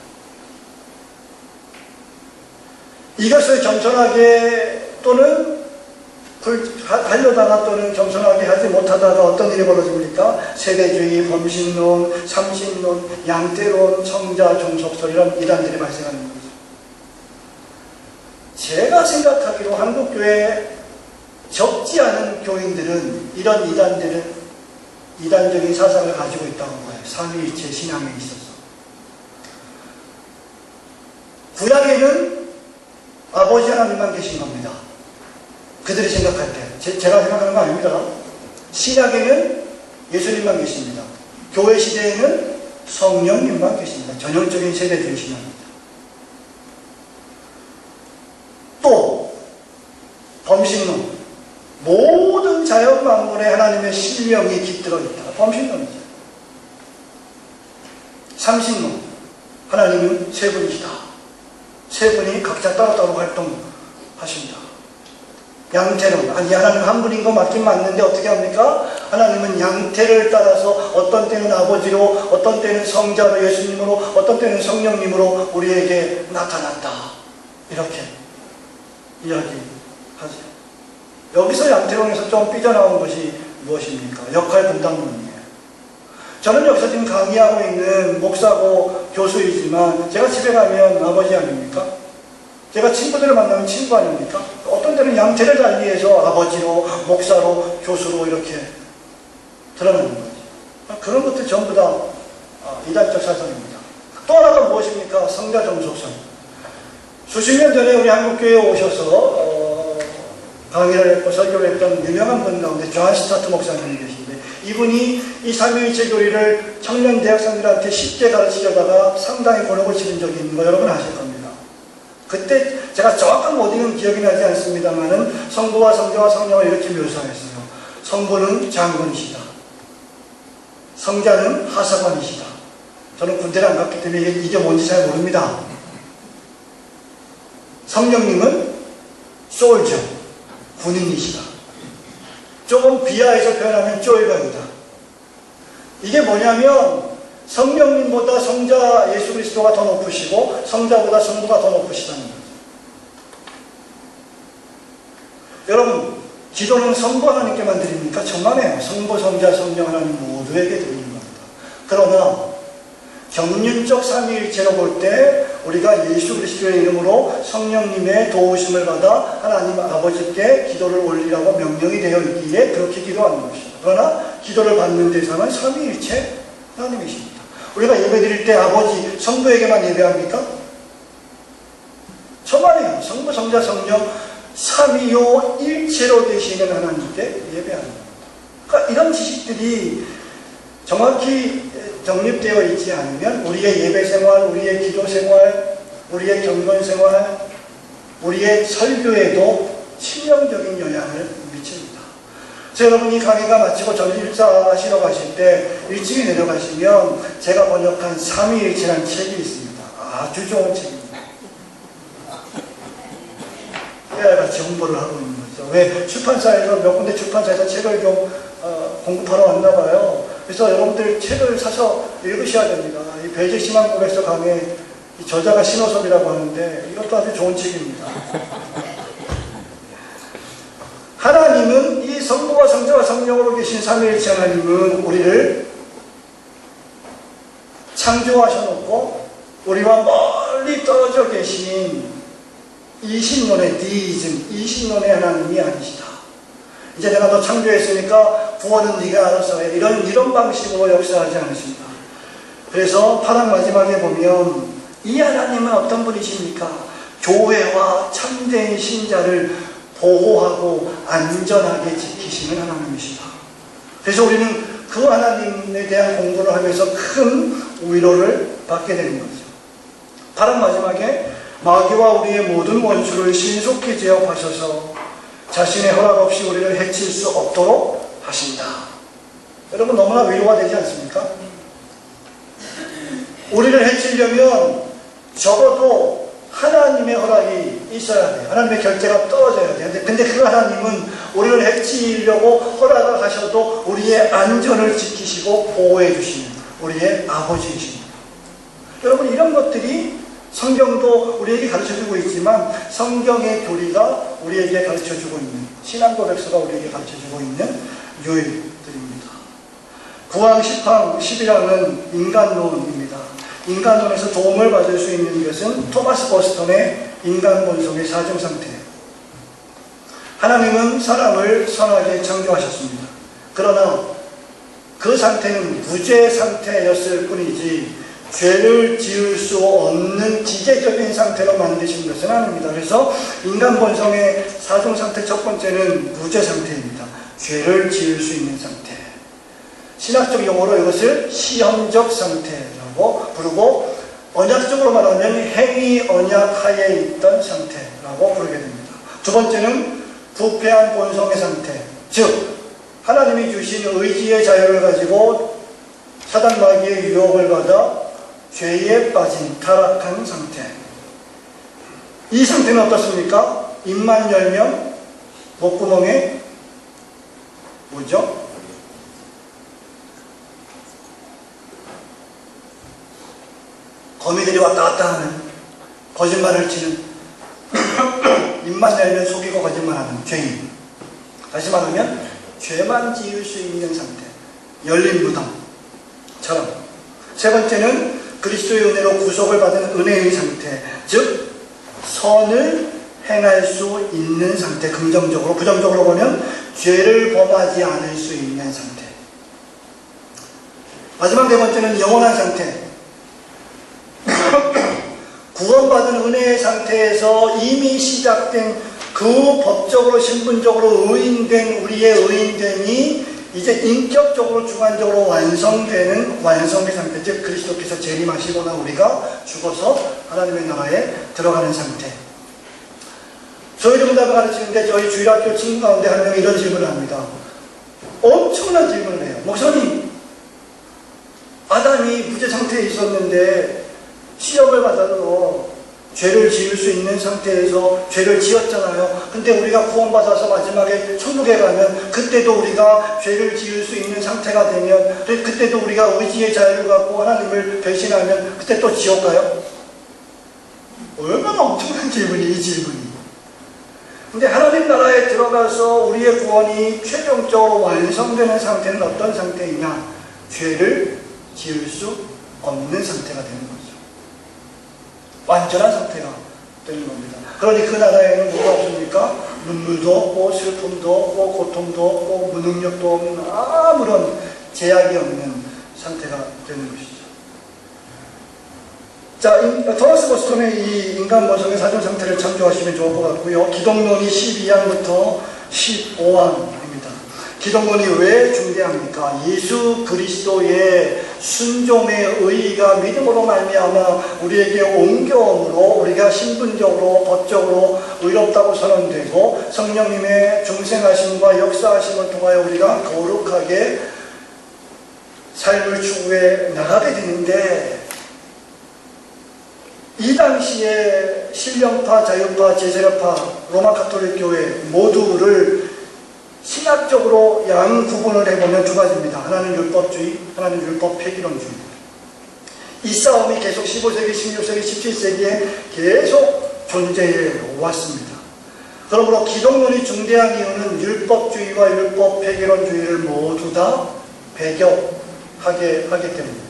이것을 겸손하게 또는 하려다가 또는 겸손하게 하지 못하다가 어떤 일이 벌어집니까? 세대주의, 범신론, 삼신론, 양태론, 성자, 종속설 이런 이단들이 발생하는 거죠. 제가 생각하기로 한국교회 적지 않은 교인들은 이런 이단적인 사상을 가지고 있다고 봐요. 삼위일체 신앙에 있어서. 구약에는 아버지 하나님만 계신 겁니다. 그들이 생각할 때. 제가 생각하는 거 아닙니다. 신약에는 예수님만 계십니다. 교회 시대에는 성령님만 계십니다. 전형적인 세대주의 신앙입니다. 또 범신론. 모든 자연 만물에 하나님의 실명이 깃들어 있다. 범신론이죠. 삼신론. 하나님은 세 분이시다. 세 분이 각자 따로따로 활동하십니다. 양태론. 아니, 하나님 한 분인 거 맞긴 맞는데 어떻게 합니까? 하나님은 양태를 따라서 어떤 때는 아버지로, 어떤 때는 성자로, 예수님으로, 어떤 때는 성령님으로 우리에게 나타났다. 이렇게 이야기하죠. 여기서 양태론에서 좀 삐져나온 것이 무엇입니까? 역할 분담론이에요. 저는 여기서 지금 강의하고 있는 목사고 교수이지만 제가 집에 가면 아버지 아닙니까? 제가 친구들을 만나면 친구 아닙니까? 어떤 때는 양태를 달기 위해서 아버지로, 목사로, 교수로 이렇게 드러나는 거죠. 그런 것들 전부 다 이단적 사상입니다. 또 하나가 무엇입니까? 성자 종속설. 수십 년 전에 우리 한국교회에 오셔서 강의를 했고 설교를 했던 유명한 분 가운데 존 스타트 목사님이 계신데, 이분이 이 삼위일체 교리를 청년 대학생들한테 쉽게 가르치려다가 상당히 곤혹을 치른 적이 있는 거 여러분 아실 겁니다. 그때 제가 정확한 워딩은 기억이 나지 않습니다만은 성부와 성자와 성령을 이렇게 묘사했어요. 성부는 장군이시다. 성자는 하사관이시다. 저는 군대를 안 갔기 때문에 이게 뭔지 잘 모릅니다. 성령님은 솔저, 군인이시다. 조금 비하해서 표현하면 쪼이가이다. 이게 뭐냐면 성령님보다 성자 예수 그리스도가 더 높으시고 성자보다 성부가 더 높으시다는 거죠. 여러분, 기도는 성부 하나님께만 드립니까? 천만에요. 성부, 성자, 성령 하나님 모두에게 드리는 겁니다. 그러나 경륜적 삼위일체로 볼 때 우리가 예수 그리스도의 이름으로 성령님의 도우심을 받아 하나님 아버지께 기도를 올리라고 명령이 되어 있기에 그렇게 기도하는 것입니다. 그러나 기도를 받는 대상은 삼위일체 하나님이십니다. 우리가 예배드릴 때 아버지, 성부에게만 예배합니까? 천만에요. 성부, 성자, 성령 삼위요 일체로 되시는 하나님께 예배하는 겁니다. 그러니까 이런 지식들이 정확히 정립되어 있지 않으면 우리의 예배 생활, 우리의 기도 생활, 우리의 경건 생활, 우리의 설교에도 치명적인 영향을 미칩니다. 여러분이 강의가 마치고 전일사 하시러 가실 때 일찍이 내려가시면 제가 번역한 삼위일체라는 책이 있습니다. 아주 좋은 책입니다. 같이 홍보를 하고 있는 거죠. 왜 출판사에서 몇 군데 출판사에서 책을 좀 공급하러 왔나 봐요. 그래서 여러분들 책을 사서 읽으셔야 됩니다. 이 배제신앙고백서 강의 저자가 신호섭이라고 하는데 이것도 아주 좋은 책입니다. 하나님은 이 성부와 성자와 성령으로 계신 삼위일체 하나님은 우리를 창조하셔놓고 우리와 멀리 떨어져 계신 이신론의 디이즘, 이신론의 하나님이 아니시다. 이제 내가 너 창조했으니까 구원은 네가 알아서 해. 이런 방식으로 역사하지 않으십니다. 그래서 8장 마지막에 보면 이 하나님은 어떤 분이십니까? 교회와 참된 신자를 보호하고 안전하게 지키시는 하나님이시다. 그래서 우리는 그 하나님에 대한 공부를 하면서 큰 위로를 받게 되는 거죠. 8장 마지막에 마귀와 우리의 모든 원수를 신속히 제압하셔서 자신의 허락 없이 우리를 해칠 수 없도록 하신다. 여러분 너무나 위로가 되지 않습니까? 우리를 해치려면 적어도 하나님의 허락이 있어야 돼요. 하나님의 결재가 떨어져야 돼요. 근데 그 하나님은 우리를 해치려고 허락을 하셔도 우리의 안전을 지키시고 보호해 주시는 우리의 아버지이십니다. 여러분 이런 것들이 성경도 우리에게 가르쳐주고 있지만 성경의 교리가 우리에게 가르쳐주고 있는 신앙고백서가 우리에게 가르쳐주고 있는 유일들입니다. 구왕 10항 11항은 인간론입니다. 인간론에서 도움을 받을 수 있는 것은 토마스 버스턴의 인간 본성의 사정 상태예요. 하나님은 사람을 선하게 창조하셨습니다. 그러나 그 상태는 무죄 상태였을 뿐이지 죄를 지을 수 없는 지제적인 상태로 만드신 것은 아닙니다. 그래서 인간 본성의 사정 상태 첫 번째는 무죄 상태입니다. 죄를 지을 수 있는 상태. 신학적 용어로 이것을 시험적 상태라고 부르고 언약적으로 말하면 행위 언약 하에 있던 상태라고 부르게 됩니다. 두 번째는 부패한 본성의 상태. 즉 하나님이 주신 의지의 자유를 가지고 사단 마귀의 유혹을 받아 죄에 빠진 타락한 상태. 이 상태는 어떻습니까? 입만 열면 목구멍에 뭐죠? 거미들이 왔다 갔다 하는 거짓말을 치는 입만 열면 속이고 거짓말하는 죄인. 다시 말하면 죄만 지을 수 있는 상태. 열린 무덤처럼. 세 번째는 그리스도의 은혜로 구속을 받은 은혜의 상태, 즉 선을 행할 수 있는 상태, 긍정적으로. 부정적으로 보면 죄를 범하지 않을 수 있는 상태. 마지막 네 번째는 영원한 상태. 구원받은 은혜의 상태에서 이미 시작된 그 법적으로 신분적으로 의인된 우리의 의인됨이 이제 인격적으로 주관적으로 완성되는 완성의 상태, 즉 그리스도께서 재림하시거나 우리가 죽어서 하나님의 나라에 들어가는 상태. 저희 정답을 가르치는데 저희 주일학교 친구 가운데 한 명이 이런 질문을 합니다. 엄청난 질문을 해요. 목사님, 아담이 무죄 상태에 있었는데 시험을 받아도 죄를 지을 수 있는 상태에서 죄를 지었잖아요. 근데 우리가 구원받아서 마지막에 천국에 가면 그때도 우리가 죄를 지을 수 있는 상태가 되면 그때도 우리가 의지의 자유를 갖고 하나님을 배신하면 그때 또 지옥 가요? 얼마나 엄청난 질문이 이 질문이. 근데 하나님 나라에 들어가서 우리의 구원이 최종적으로 완성되는 상태는 어떤 상태이냐? 죄를 지을 수 없는 상태가 되는 거죠. 완전한 상태가 되는 겁니다. 그러니 그 나라에는 뭐가 없습니까? 눈물도 없고 슬픔도 없고 고통도 없고 무능력도 없는 아무런 제약이 없는 상태가 되는 것이죠. 자, 토마스 버스턴의 이 인간 본성의 사정 상태를 참조하시면 좋을 것 같고요. 기독론이 12항부터 15항입니다. 기독론이 왜 중대합니까? 예수 그리스도의 순종의 의의가 믿음으로 말미암아 우리에게 옮겨옴으로 우리가 신분적으로 법적으로 의롭다고 선언되고 성령님의 중생하심과 역사하심을 통하여 우리가 거룩하게 삶을 추구해 나가게 되는데, 이 당시에 신령파, 자유파, 제세례파, 로마 가톨릭 교회 모두를 신학적으로 양 구분을 해보면 두 가지입니다. 하나는 율법주의, 하나는 율법 폐기론주의. 이 싸움이 계속 15세기, 16세기, 17세기에 계속 존재해 왔습니다. 그러므로 기독론이 중대한 이유는 율법주의와 율법 폐기론주의를 모두 다 배격하게 하기 때문입니다.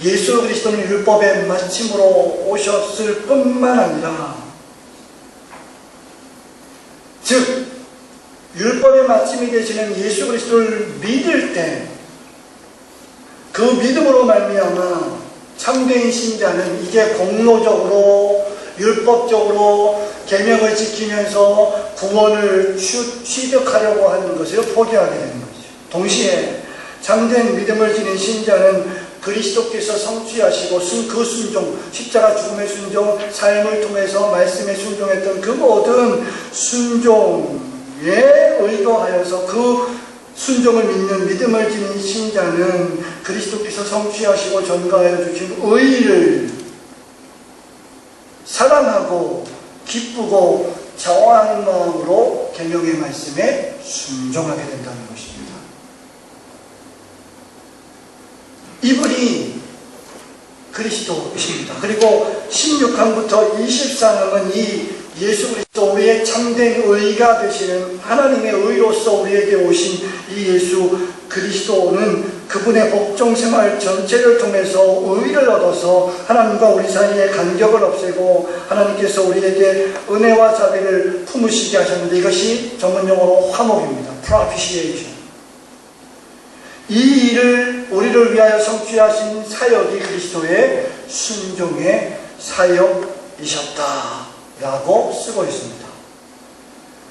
예수 그리스도는 율법의 마침으로 오셨을 뿐만 아니라, 즉 율법의 마침이 되시는 예수 그리스도를 믿을 때 그 믿음으로 말미암아 참된 신자는 이제 공로적으로 율법적으로 계명을 지키면서 구원을 취득하려고 하는 것을 포기하게 되는 거죠. 동시에 참된 믿음을 지닌 신자는 그리스도께서 성취하시고 그 순종, 십자가 죽음의 순종, 삶을 통해서 말씀에 순종했던 그 모든 순종에 의거하여서 그 순종을 믿는 믿음을 지닌 신자는 그리스도께서 성취하시고 전가하여 주신 의의를 사랑하고 기쁘고 자원하는 마음으로 계명의 말씀에 순종하게 된다는 것입니다. 이분이 그리스도이십니다. 그리고 16강부터 24강은 이 예수 그리스도 우리의 참된 의가 되시는 하나님의 의로서 우리에게 오신 이 예수 그리스도는 그분의 복종 생활 전체를 통해서 의를 얻어서 하나님과 우리 사이의 간격을 없애고 하나님께서 우리에게 은혜와 자비를 품으시게 하셨는데, 이것이 전문용어로 화목입니다. propitiation. 이 일을 우리를 위하여 성취하신 사역이 그리스도의 순종의 사역이셨다 라고 쓰고 있습니다.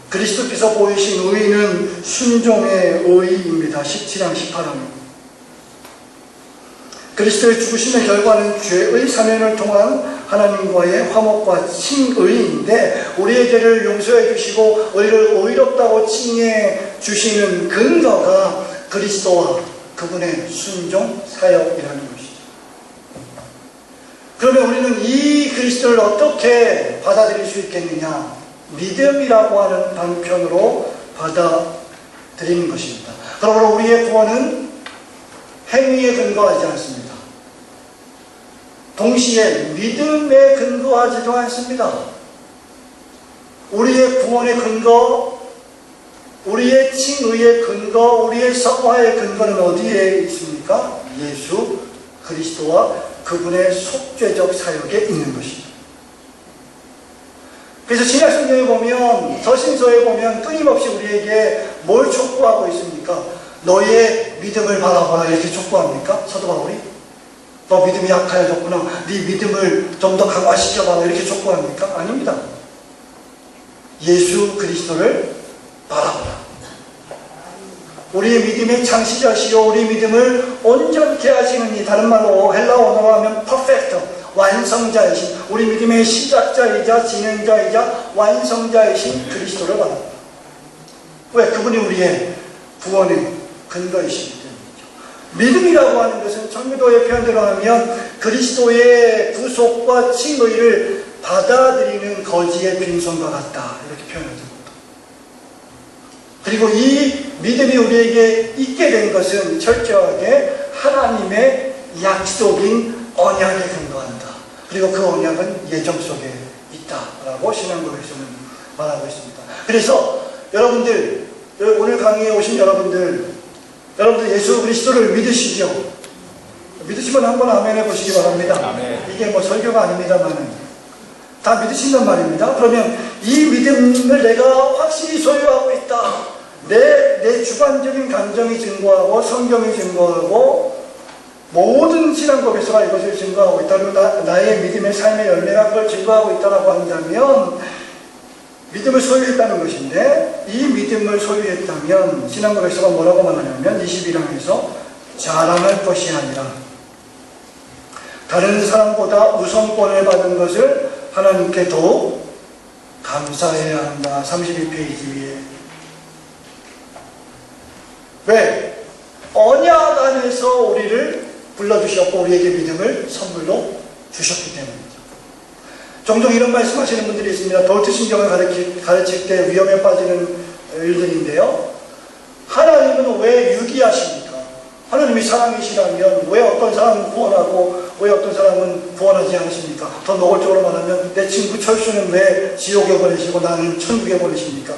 그리스도께서 보이신 의의는 순종의 의의입니다. 17장 18장. 그리스도의 죽으심의 결과는 죄의 사면을 통한 하나님과의 화목과 칭의인데, 우리의 죄를 용서해 주시고 우리를 의롭다고 칭해 주시는 근거가 그리스도와 그분의 순종 사역이라는 것이죠. 그러면 우리는 이 그리스도를 어떻게 받아들일 수 있겠느냐? 믿음이라고 하는 방편으로 받아들이는 것입니다. 그러므로 우리의 구원은 행위에 근거하지 않습니다. 동시에 믿음에 근거하지도 않습니다. 우리의 구원의 근거, 우리의 칭의의 근거, 우리의 성화의 근거는 어디에 있습니까? 예수 그리스도와 그분의 속죄적 사역에 있는 것이죠. 그래서 신약성경에 보면, 서신서에 보면 끊임없이 우리에게 뭘 촉구하고 있습니까? 너의 믿음을 바라보라 이렇게 촉구합니까? 사도 바울이? 너 믿음이 약해졌구나, 네 믿음을 좀 더 강화시켜봐라 이렇게 촉구합니까? 아닙니다. 예수 그리스도를 바라보라. 우리의 믿음의 창시자시요 우리 믿음을 온전케 하시는 이, 다른 말로 헬라 언어로 하면 퍼펙트, 완성자이신, 우리 믿음의 시작자이자 진행자이자 완성자이신 그리스도를 바랍니다. 왜? 그분이 우리의 구원의 근거이시기 때문이죠. 믿음이라고 하는 것은 청교도의 표현대로 하면 그리스도의 구속과 칭의를 받아들이는 거지의 빈손과 같다 이렇게 표현합니다. 그리고 이 믿음이 우리에게 있게 된 것은 철저하게 하나님의 약속인 언약에 근거한다. 그리고 그 언약은 예정 속에 있다라고 신앙고백서는 말하고 있습니다. 그래서 여러분들, 오늘 강의에 오신 여러분들 예수 그리스도를 믿으시죠? 믿으시면 한번 아멘 해보시기 바랍니다. 아멘. 이게 뭐 설교가 아닙니다만 다 믿으신단 말입니다. 그러면 이 믿음을 내가 확실히 소유하고 있다. 내 주관적인 감정이 증거하고 성경이 증거하고 모든 신앙고백서가 이것을 증거하고 있다. 그리고 나의 믿음의 삶의 열매가 그걸 증거하고 있다고 한다면 믿음을 소유했다는 것인데, 이 믿음을 소유했다면 신앙고백서가 뭐라고 말하냐면 21장에서 자랑할 것이 아니라 다른 사람보다 우선권을 받은 것을 하나님께 더욱 감사해야 한다. 32페이지 위에. 왜? 언약 안에서 우리를 불러주셨고 우리에게 믿음을 선물로 주셨기 때문이죠. 종종 이런 말씀하시는 분들이 있습니다. 돌트 신경을 가르칠 때 위험에 빠지는 일들인데요. 하나님은 왜 유기하십니까? 하나님이 사랑이시라면 왜 어떤 사람은 구원하고 왜 어떤 사람은 구원하지 않으십니까? 더 노골적으로 말하면 내 친구 철수는 왜 지옥에 보내시고 나는 천국에 보내십니까?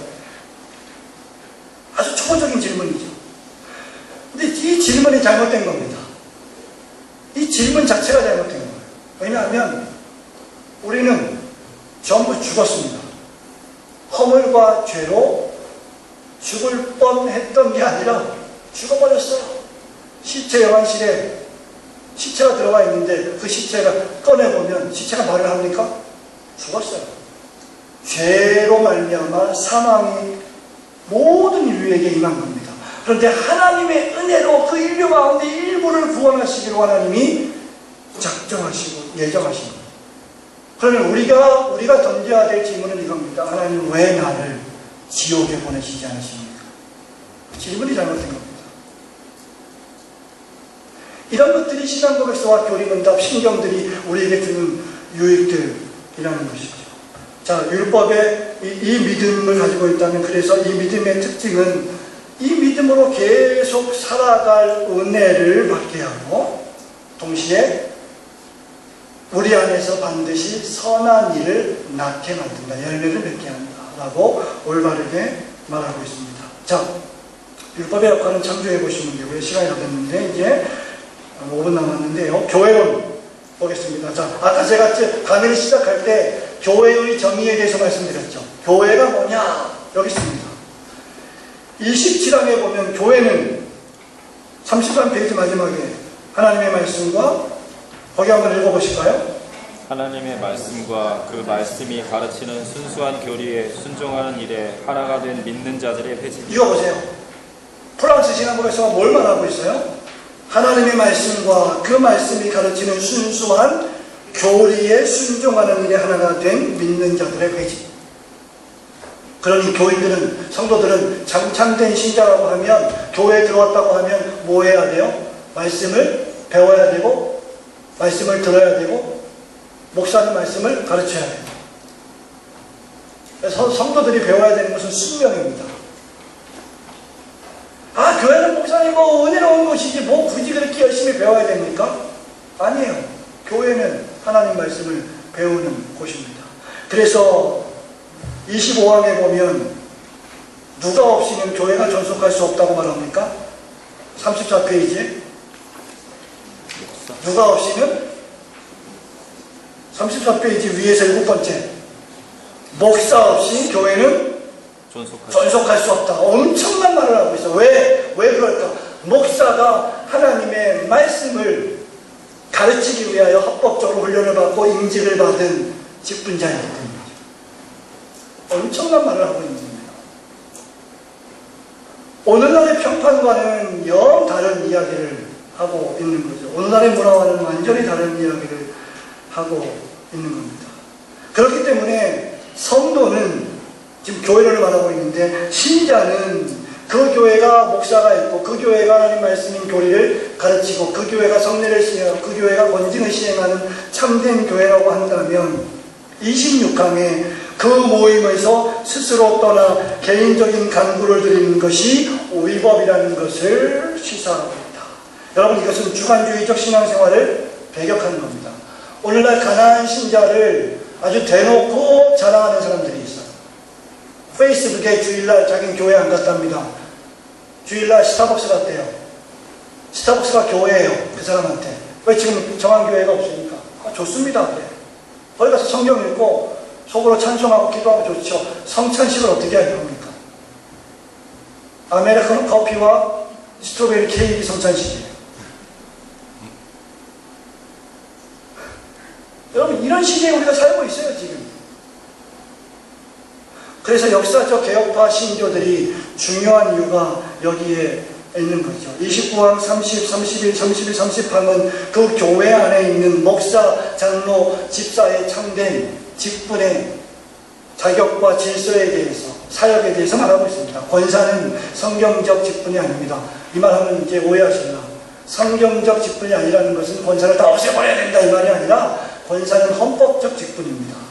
아주 초보적인 질문이죠. 근데 이 질문이 잘못된 겁니다. 이 질문 자체가 잘못된 거예요. 왜냐하면 우리는 전부 죽었습니다. 허물과 죄로 죽을 뻔했던 게 아니라 죽어버렸어요. 시체 여관실에 시체가 들어가 있는데 그 시체가 꺼내보면 시체가 말을 합니까? 죽었어요. 죄로 말미암아 사망이 모든 인류에게 임한 겁니다. 그런데 하나님의 은혜로 그 인류 가운데 일부를 구원하시기로 하나님이 작정하시고 예정하신 겁니다. 그러면 우리가 던져야 될 질문은 이겁니다. 하나님 왜 나를 지옥에 보내시지 않으십니까? 질문이 잘못된 겁니다. 이런 것들이 신앙고백서와 교리문답, 신경들이 우리에게 주는 유익들이라는 것이죠. 자, 율법에 이 믿음을 가지고 있다면, 그래서 이 믿음의 특징은 이 믿음으로 계속 살아갈 은혜를 받게 하고 동시에 우리 안에서 반드시 선한 일을 낳게 만든다. 열매를 맺게 한다. 라고 올바르게 말하고 있습니다. 자, 율법의 역할은 참조해 보시면 되고요. 시간이 다 됐는데 이제 5분 남았는데요. 교회론 보겠습니다. 자, 아까 제가 강의를 시작할 때 교회의 정의에 대해서 말씀드렸죠. 교회가 뭐냐? 여기 있습니다. 27항에 보면 교회는 33페이지 마지막에 하나님의 말씀과 거기 한번 읽어보실까요?
하나님의 말씀과 그 말씀이 가르치는 순수한 교리에 순종하는 일에 하나가 된 믿는 자들의 회집.
이거 보세요. 프랑스 신앙고백서가 뭘 말하고 있어요? 하나님의 말씀과 그 말씀이 가르치는 순수한 교리에 순종하는 일에 하나가 된 믿는 자들의 회집. 그러니 교인들은, 성도들은 참된 신자라고 하면, 교회에 들어왔다고 하면 뭐 해야 돼요? 말씀을 배워야 되고, 말씀을 들어야 되고, 목사는 말씀을 가르쳐야 돼요. 그래서 성도들이 배워야 되는 것은 순명입니다. 아, 교회는 목사님 뭐 은혜로운 곳이지 뭐 굳이 그렇게 열심히 배워야 됩니까? 아니에요. 교회는 하나님 말씀을 배우는 곳입니다. 그래서 25항에 보면 누가 없이는 교회가 존속할 수 없다고 말합니까? 34페이지에 누가 없이는 34페이지 위에서 7번째 목사 없이 교회는 존속할 수 없다. 엄청난 말을 하고 있어. 왜 그럴까? 목사가 하나님의 말씀을 가르치기 위하여 합법적으로 훈련을 받고 인직을 받은 직분자이기 때문이죠. 엄청난 말을 하고 있는 겁니다. 오늘날의 평판과는 영 다른 이야기를 하고 있는 거죠. 오늘날의 문화와는 완전히 다른 이야기를 하고 있는 겁니다. 그렇기 때문에 성도는 지금 교회를 말하고 있는데, 신자는 그 교회가 목사가 있고 그 교회가 하나님 말씀인 교리를 가르치고 그 교회가 성례를 시행하고 그 교회가 권징을 시행하는 참된 교회라고 한다면 26강에 그 모임에서 스스로 떠나 개인적인 간구를 드리는 것이 위법이라는 것을 시사하고 있다. 여러분, 이것은 주관주의적 신앙생활을 배격하는 겁니다. 오늘날 가난한 신자를 아주 대놓고 자랑하는 사람들이 있어요. 페이스북에 주일날 자기는 교회 안 갔답니다. 주일날 스타벅스 갔대요. 스타벅스가 교회예요. 그 사람한테. 왜 지금 정한교회가 없으니까? 아, 좋습니다. 그래. 거기 가서 성경 읽고 속으로 찬송하고 기도하고 좋죠. 성찬식을 어떻게 하는 겁니까? 아메리카노 커피와 스트로베리 케이크 성찬식이에요. 여러분, 이런 시대에 우리가 살고 있어요, 지금. 그래서 역사적 개혁파 신교들이 중요한 이유가 여기에 있는 거죠. 29항 30, 31, 32, 33은 그 교회 안에 있는 목사, 장로, 집사의 참된 직분의 자격과 질서에 대해서, 사역에 대해서 말하고 있습니다. 권사는 성경적 직분이 아닙니다. 이 말하면 이제 오해하시나. 성경적 직분이 아니라는 것은 권사를 다 없애버려야 된다 이 말이 아니라 권사는 헌법적 직분입니다.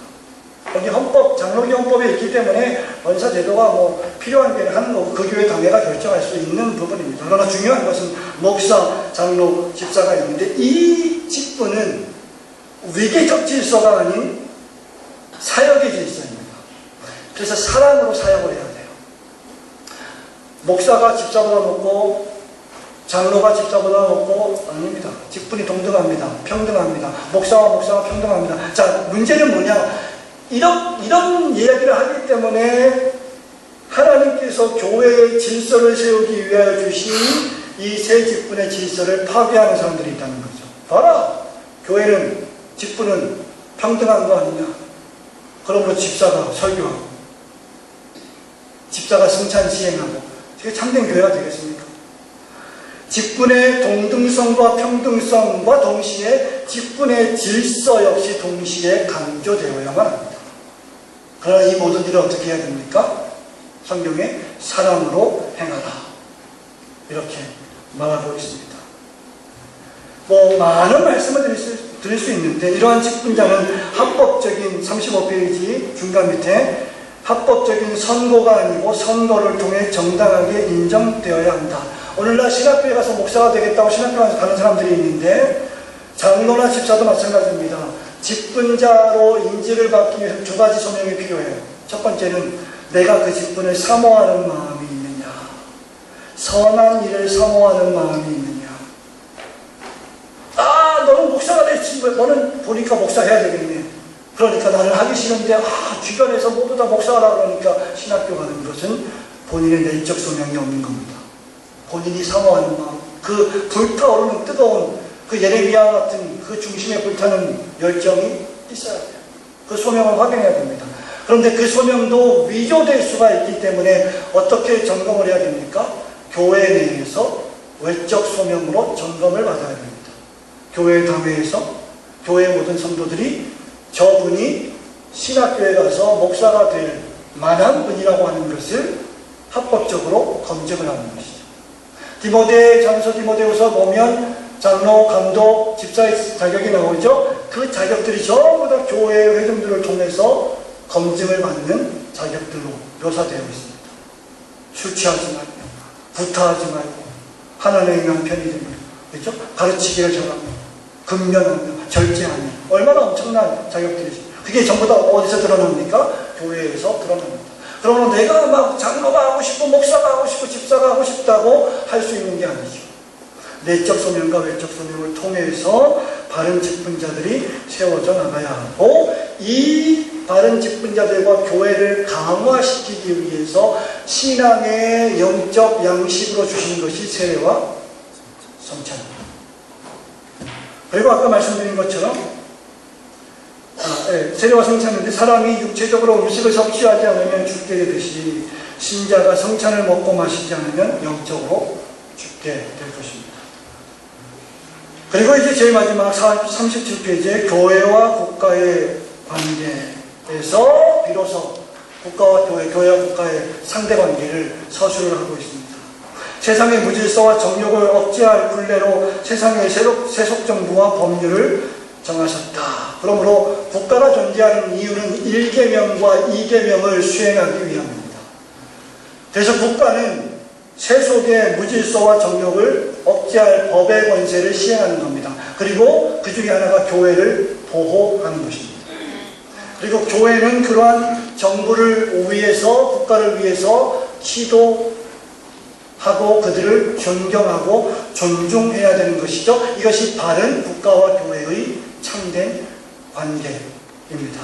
여기 헌법, 장로교 헌법에 있기 때문에 권사 제도가 뭐 필요한 게 한 그 교회 당회가 결정할 수 있는 부분입니다. 그러나 중요한 것은 목사, 장로, 집사가 있는데 이 직분은 위계적 질서가 아닌 사역의 질서입니다. 그래서 사랑으로 사역을 해야 돼요. 목사가 집사보다 높고 장로가 집사보다 높고 아닙니다. 직분이 동등합니다. 평등합니다. 목사와 평등합니다. 자, 문제는 뭐냐? 이런 이야기를 하기 때문에 하나님께서 교회의 질서를 세우기 위하여 주신 이 세 직분의 질서를 파괴하는 사람들이 있다는 거죠. 봐라! 교회는 직분은 평등한 거 아니냐? 그러므로 집사가 설교하고 집사가 성찬 시행하고 이게 참된 교회가 되겠습니까? 직분의 동등성과 평등성과 동시에 직분의 질서 역시 동시에 강조되어야만 합니다. 그러나 이 모든 일을 어떻게 해야 됩니까? 성경에 사랑으로 행하라 이렇게 말하고 있습니다. 뭐 많은 말씀을 드릴 수 있는데 이러한 직분자는 합법적인 35페이지 중간 밑에 합법적인 선고가 아니고 선거를 통해 정당하게 인정되어야 한다. 오늘날 신학교에 가서 목사가 되겠다고 신학교에 가는 사람들이 있는데 장로나 집사도 마찬가지입니다. 직분자로 인지를 받기 위해서 두 가지 소명이 필요해요. 첫 번째는 내가 그 직분을 사모하는 마음이 있느냐, 선한 일을 사모하는 마음이 있느냐. 아, 너는 목사가 됐지, 너는 보니까 목사해야 되겠네. 그러니까 나는 하기 싫은데 주변에서 모두 다 목사하라 그러니까 신학교 가는 것은 본인의 내적 소명이 없는 겁니다. 본인이 사모하는 마음, 그 불타오르는 뜨거운 그 예레미야 같은 그 중심에 불타는 열정이 있어야 돼요. 그 소명을 확인해야 됩니다. 그런데 그 소명도 위조될 수가 있기 때문에 어떻게 점검을 해야 됩니까? 교회 내에서 외적 소명으로 점검을 받아야 됩니다. 교회 담회에서 교회 모든 성도들이 저분이 신학교에 가서 목사가 될 만한 분이라고 하는 것을 합법적으로 검증을 하는 것이죠. 전서 디모데후서 보면 장로, 감독, 집사의 자격이 나오죠. 그 자격들이 전부 다 교회의 회중들을 통해서 검증을 받는 자격들로 묘사되어 있습니다. 술 취하지 말고, 구타하지 말고, 하나님에 의한 편의됨을, 그렇죠? 가르치기를 잘하며, 근면하며, 절제하며, 얼마나 엄청난 자격들이죠. 그게 전부 다 어디서 드러납니까? 교회에서 드러납니다. 그러면 내가 막 장로가 하고 싶고, 목사가 하고 싶고, 집사가 하고 싶다고 할 수 있는 게 아니죠. 내적 소명과 외적 소명을 통해서 바른 직분자들이 세워져 나가야 하고, 이 바른 직분자들과 교회를 강화시키기 위해서 신앙의 영적 양식으로 주신 것이 세례와 성찬입니다. 그리고 아까 말씀드린 것처럼 세례와 성찬인데 사람이 육체적으로 음식을 섭취하지 않으면 죽게 되듯이 신자가 성찬을 먹고 마시지 않으면 영적으로 죽게 될 것입니다. 그리고 이제 제일 마지막 37페이지에 교회와 국가의 관계에서 비로소 국가와 교회와 국가의 상대관계를 서술을 하고 있습니다. 세상의 무질서와 정욕을 억제할 굴레로 세상의 세속정부와 법률을 정하셨다. 그러므로 국가가 존재하는 이유는 1계명과 2계명을 수행하기 위함입니다. 그래서 국가는 세속의 무질서와 정욕을 억제할 법의 권세를 시행하는 겁니다. 그리고 그 중에 하나가 교회를 보호하는 것입니다. 그리고 교회는 그러한 정부를 위해서, 국가를 위해서 기도하고 그들을 존경하고 존중해야 되는 것이죠. 이것이 바른 국가와 교회의 참된 관계입니다.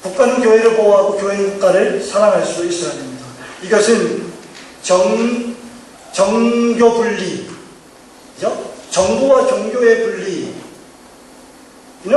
국가는 교회를 보호하고 교회는 국가를 사랑할 수 있어야 됩니다. 이것은 정교 분리, 그죠? 정부와 종교의 분리는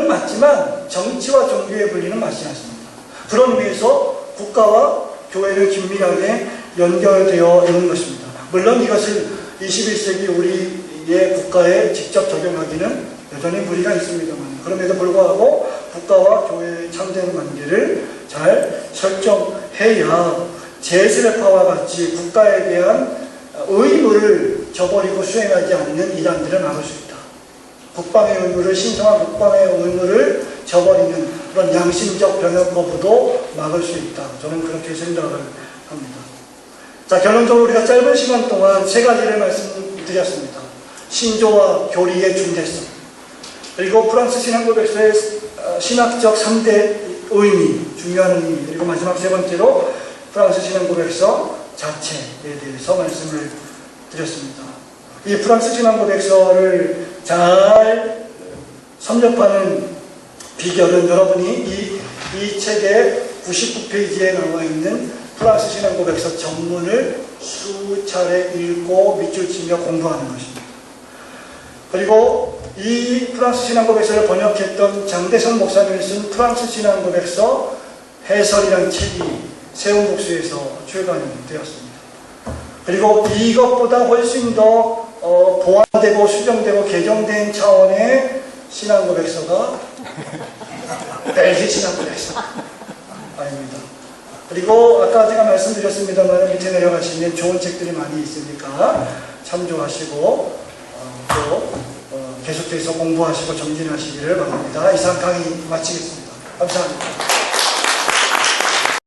맞지만 정치와 종교의 분리는 맞지 않습니다. 그런 의미에서 국가와 교회를 긴밀하게 연결되어 있는 것입니다. 물론 이것을 21세기 우리의 국가에 직접 적용하기는 여전히 무리가 있습니다만, 그럼에도 불구하고 국가와 교회의 참된 관계를 잘 설정해야 제세례파와 같이 국가에 대한 의무를 저버리고 수행하지 않는 이단들을 막을 수 있다. 국방의 의무를, 신성한 국방의 의무를 저버리는 그런 양심적 병역 거부도 막을 수 있다. 저는 그렇게 생각을 합니다. 자, 결론적으로 우리가 짧은 시간 동안 세 가지를 말씀드렸습니다. 신조와 교리의 중대성, 그리고 프랑스 신앙고백서의 신학적 3대 의미, 중요한 의미, 그리고 마지막 세 번째로 프랑스 신앙고백서 자체에 대해서 말씀을 드렸습니다. 이 프랑스 신앙고백서를 잘 섭렵하는 비결은 여러분이 이 책의 99페이지에 나와 있는 프랑스 신앙고백서 전문을 수차례 읽고 밑줄 치며 공부하는 것입니다. 그리고 이 프랑스 신앙고백서를 번역했던 장대성 목사님이 쓴 프랑스 신앙고백서 해설이라는 책이 세운복수에서 출간이 되었습니다. 그리고 이것보다 훨씬 더 보완되고 수정되고 개정된 차원의 신앙고백서가 벨기 신앙고백서 아닙니다. 그리고 아까 제가 말씀드렸습니다만 밑에 내려가시면 좋은 책들이 많이 있으니까 참조하시고 또 계속해서 공부하시고 정진하시기를 바랍니다. 이상 강의 마치겠습니다. 감사합니다.